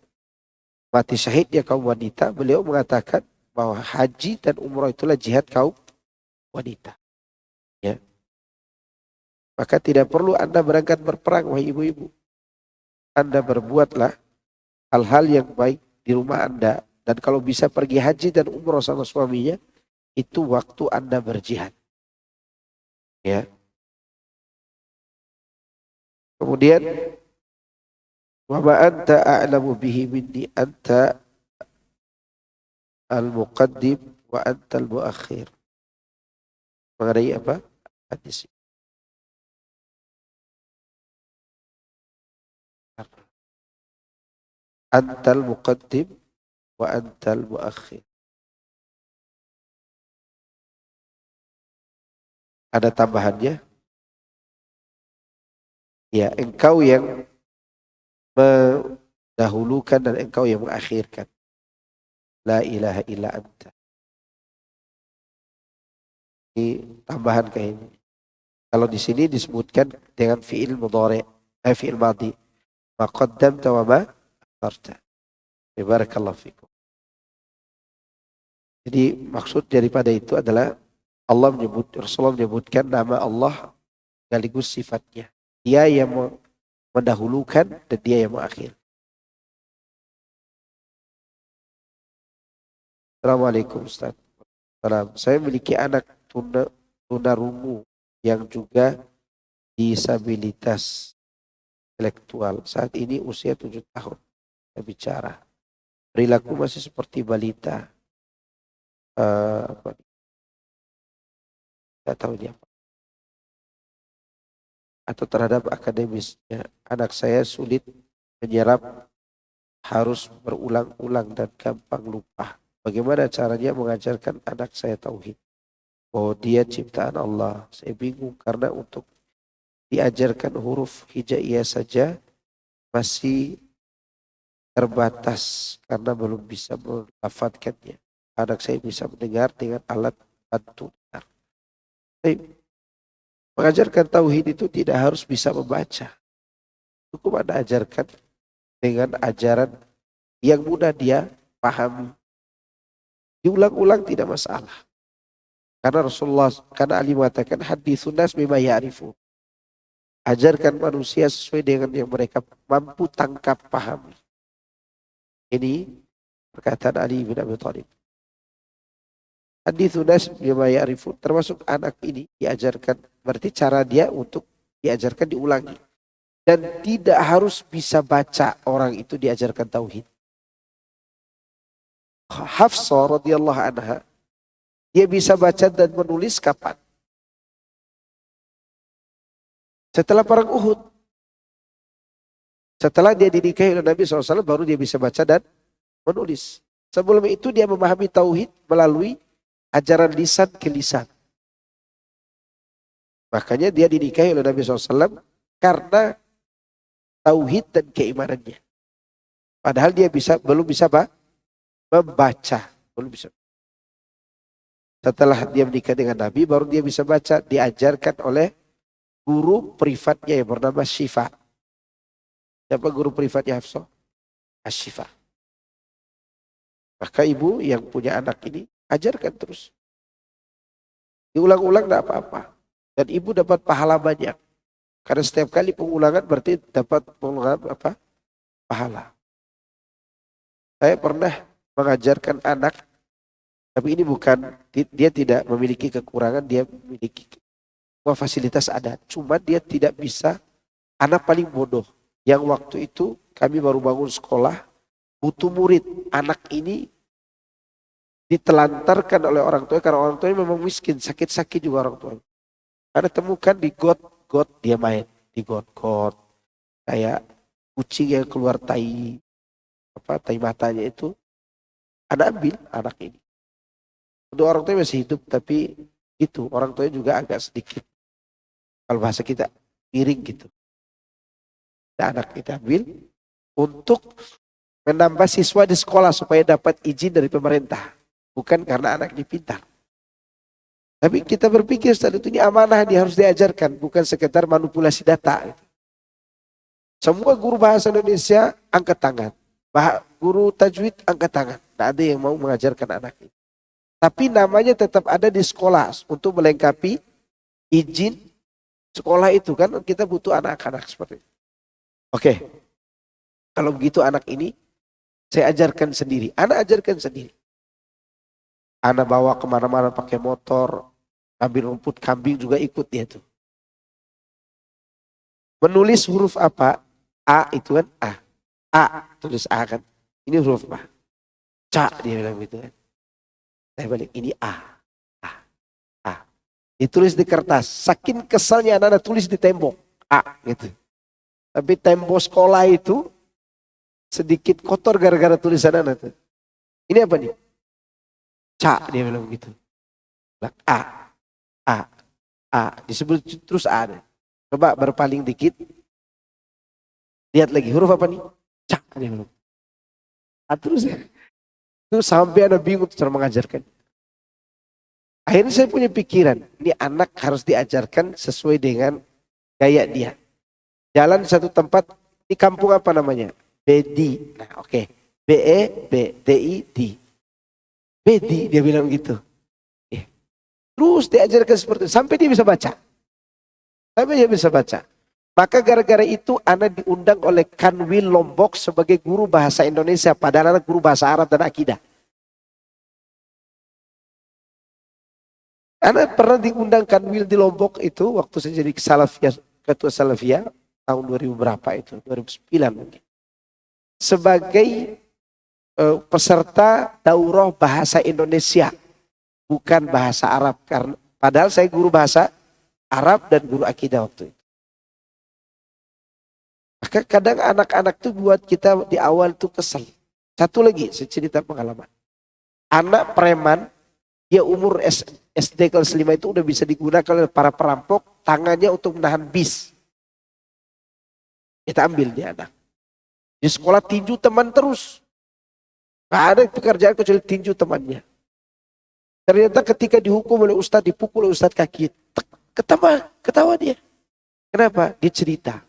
mati syahidnya kaum wanita, beliau mengatakan bahwa haji dan umroh itulah jihad kaum wanita. Ya. Maka tidak perlu Anda berangkat berperang, wahai ibu-ibu. Anda berbuatlah hal-hal yang baik di rumah Anda. Dan kalau bisa pergi haji dan umroh sama suaminya, itu waktu Anda berjihad. Ya. Kemudian, wa ma anta a'lamu bihi minni anta al-muqaddim wa anta al-muakhir. Mengenai apa? Hadis. Antal muqaddim wa antal muakhir. Ada tambahannya? Ya, engkau yang mendahulukan dan engkau yang mengakhirkan. La ilaha illa anta. Ini tambahan kayak ini. Kalau di sini disebutkan dengan fi'il mudhari', fi'il madhi. Ma qaddamta wa ma akharta. Barakallahu fikum. Jadi maksud daripada itu adalah Rasulullah menyebutkan nama Allah sekaligus sifatnya. Dia yang mendahulukan dan dia yang mengakhir. Assalamualaikum Ustaz. Saya memiliki anak tunarungu yang juga disabilitas intelektual. Saat ini usia 7 tahun. Saya bicara. Perilaku masih seperti balita. Tidak tahu dia apa. Atau terhadap akademisnya. Anak saya sulit menyerap, harus berulang-ulang dan gampang lupa. Bagaimana caranya mengajarkan anak saya tauhid? Bahwa dia ciptaan Allah. Saya bingung karena untuk diajarkan huruf hijaiyah saja masih terbatas karena belum bisa melafadzkannya. Anak saya bisa mendengar dengan alat bantu dengar. Mengajarkan tauhid itu tidak harus bisa membaca. Cukup Anda ajarkan dengan ajaran yang mudah dia pahami. Diulang-ulang tidak masalah. Karena Ali mengatakan haditsun nas bima ya'rifu. Ajarkan manusia sesuai dengan yang mereka mampu tangkap pahami. Ini perkataan Ali bin Abi Thalib. Haditsun nas bima ya'rifu, termasuk anak ini diajarkan, berarti cara dia untuk diajarkan diulangi. Dan tidak harus bisa baca orang itu diajarkan tauhid. Hafsah radhiyallahu anha, dia bisa baca dan menulis kapan? Setelah perang Uhud. Setelah dia dinikahi oleh Nabi SAW, baru dia bisa baca dan menulis. Sebelum itu dia memahami tauhid melalui ajaran lisan ke lisan. Makanya dia dinikahi oleh Nabi SAW karena tauhid dan keimanannya. Padahal dia belum bisa membaca. Belum bisa. Setelah dia menikah dengan Nabi, baru dia bisa baca. Diajarkan oleh guru privatnya yang bernama Syifa. Siapa guru privatnya Hafsah? Asyifa. Maka ibu yang punya anak ini, ajarkan terus. Diulang-ulang tidak apa-apa. Dan ibu dapat pahala banyak. Karena setiap kali pengulangan berarti dapat pengulangan apa? Pahala. Saya pernah mengajarkan anak, tapi ini bukan, dia tidak memiliki kekurangan, dia memiliki semua fasilitas ada. Cuma dia tidak bisa, anak paling bodoh. Yang waktu itu kami baru bangun sekolah, butuh murid. Anak ini ditelantarkan oleh orang tua karena orang tuanya memang miskin, sakit-sakit juga orang tua. Ada temukan di got dia main di got kayak kucing yang keluar tai matanya itu. Anak ambil anak ini. Untuk orang tua masih hidup, tapi itu orang tuanya juga agak sedikit, kalau bahasa kita, miring gitu. Nah, anak kita ambil untuk menambah siswa di sekolah supaya dapat izin dari pemerintah. Bukan karena anaknya pintar. Tapi kita berpikir saat itu ini amanah, dia harus diajarkan, bukan sekedar manipulasi data. Semua guru bahasa Indonesia angkat tangan. Guru tajwid angkat tangan. Tidak ada yang mau mengajarkan anak ini. Tapi namanya tetap ada di sekolah untuk melengkapi izin sekolah itu kan, kita butuh anak-anak seperti itu. Oke. Kalau begitu anak ini saya ajarkan sendiri. Anak ajarkan sendiri. Anak bawa kemana-mana pakai motor, ambil rumput kambing juga ikut dia tuh. Menulis huruf apa? A itu kan A. A, tulis A kan. Ini huruf apa? Ca, dia bilang gitu kan. Saya balik, ini A. A. A. Ditulis di kertas. Saking kesalnya anak-anak tulis di tembok. A gitu. Tapi tembok sekolah itu sedikit kotor gara-gara tulisan anak tuh. Ini apa nih? Ca, dia bilang begitu. A. A. A. Disebut terus A. Coba berpaling dikit. Lihat lagi huruf apa nih? Ca, dia bilang. Terus itu sampai anak bingung cara mengajarkan. Akhirnya saya punya pikiran, ini anak harus diajarkan sesuai dengan gaya dia. Jalan satu tempat, di kampung apa namanya? Bedi. Nah oke. B-E-B-D-I-D. Bedi, dia bilang gitu. Terus diajarkan seperti itu, sampai dia bisa baca. Sampai dia bisa baca. Maka gara-gara itu anak diundang oleh Kanwil Lombok sebagai guru bahasa Indonesia. Padahal anak guru bahasa Arab dan akidah. Anak pernah diundang Kanwil di Lombok itu waktu saya jadi ketua Salafiyah tahun 2000 berapa itu, 2009 mungkin. Sebagai peserta daurah bahasa Indonesia, bukan bahasa Arab. Karena padahal saya guru bahasa Arab dan guru akidah waktu itu. Maka kadang anak-anak tuh buat kita di awal tuh kesel. Satu lagi, saya cerita pengalaman. Anak preman, dia umur SD kelas 5 itu udah bisa digunakan oleh para perampok, tangannya untuk menahan bis. Kita ambil dia anak. Di sekolah tinju teman terus. Gak ada pekerjaan kecuali tinju temannya. Ternyata ketika dihukum oleh ustadz, dipukul oleh ustadz kaki, ketawa dia. Kenapa? Dia cerita.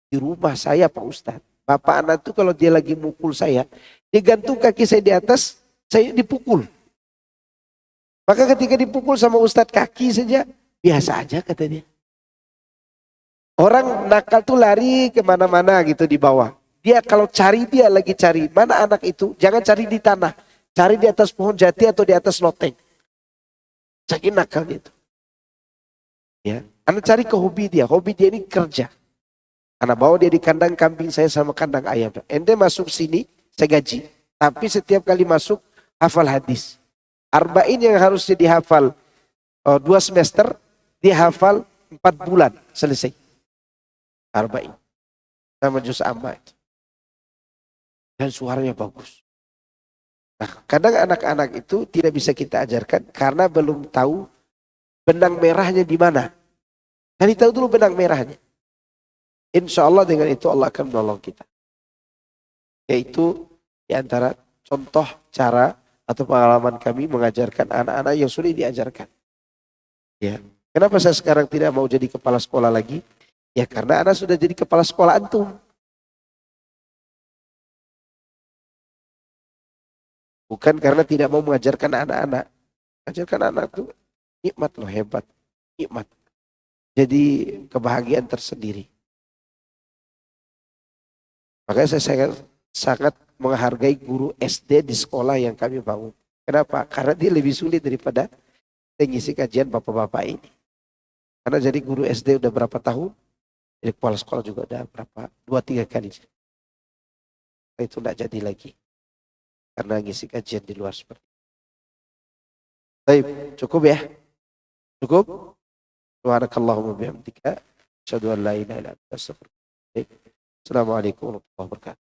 Di rumah saya Pak Ustadz, bapak anak tuh kalau dia lagi mukul saya, dia gantung kaki saya di atas, saya dipukul. Maka ketika dipukul sama Ustadz kaki saja, biasa aja kata dia. Orang nakal tuh lari kemana-mana gitu di bawah. Dia kalau cari, dia lagi cari. Mana anak itu? Jangan cari di tanah. Cari di atas pohon jati atau di atas loteng. Saking nakalnya itu. Ya. Anak cari ke hobi dia. Hobi dia ini kerja. Anak bawa dia di kandang kambing saya sama kandang ayam. Ente masuk sini, saya gaji. Tapi setiap kali masuk, hafal hadis. Arba'in yang harusnya dihafal 2 semester, dia hafal 4 bulan, selesai. Arba'in. Sama juz amma itu. Dan suaranya bagus. Nah, kadang anak-anak itu tidak bisa kita ajarkan karena belum tahu benang merahnya di mana. Cari tahu dulu benang merahnya. Insya Allah dengan itu Allah akan menolong kita. Yaitu di antara contoh cara atau pengalaman kami mengajarkan anak-anak yang sudah diajarkan. Ya. Kenapa saya sekarang tidak mau jadi kepala sekolah lagi? Ya karena anak sudah jadi kepala sekolah antum. Bukan karena tidak mau mengajarkan anak-anak. Ajarkan anak itu nikmat loh, hebat. Nikmat. Jadi kebahagiaan tersendiri. Makanya saya sangat menghargai guru SD di sekolah yang kami bangun. Kenapa? Karena dia lebih sulit daripada mengisi kajian bapak-bapak ini. Karena jadi guru SD udah berapa tahun, jadi kepala sekolah juga udah berapa, 2-3 kali. Itu tidak jadi lagi. Karena ngisi kajian di luar seperti itu. Baik, cukup ya? Cukup? Subhanakallahumma bihamdika asyhadu an la ilaha illa anta astaghfiruka wa atubu ilaik. Assalamualaikum warahmatullahi wabarakatuh.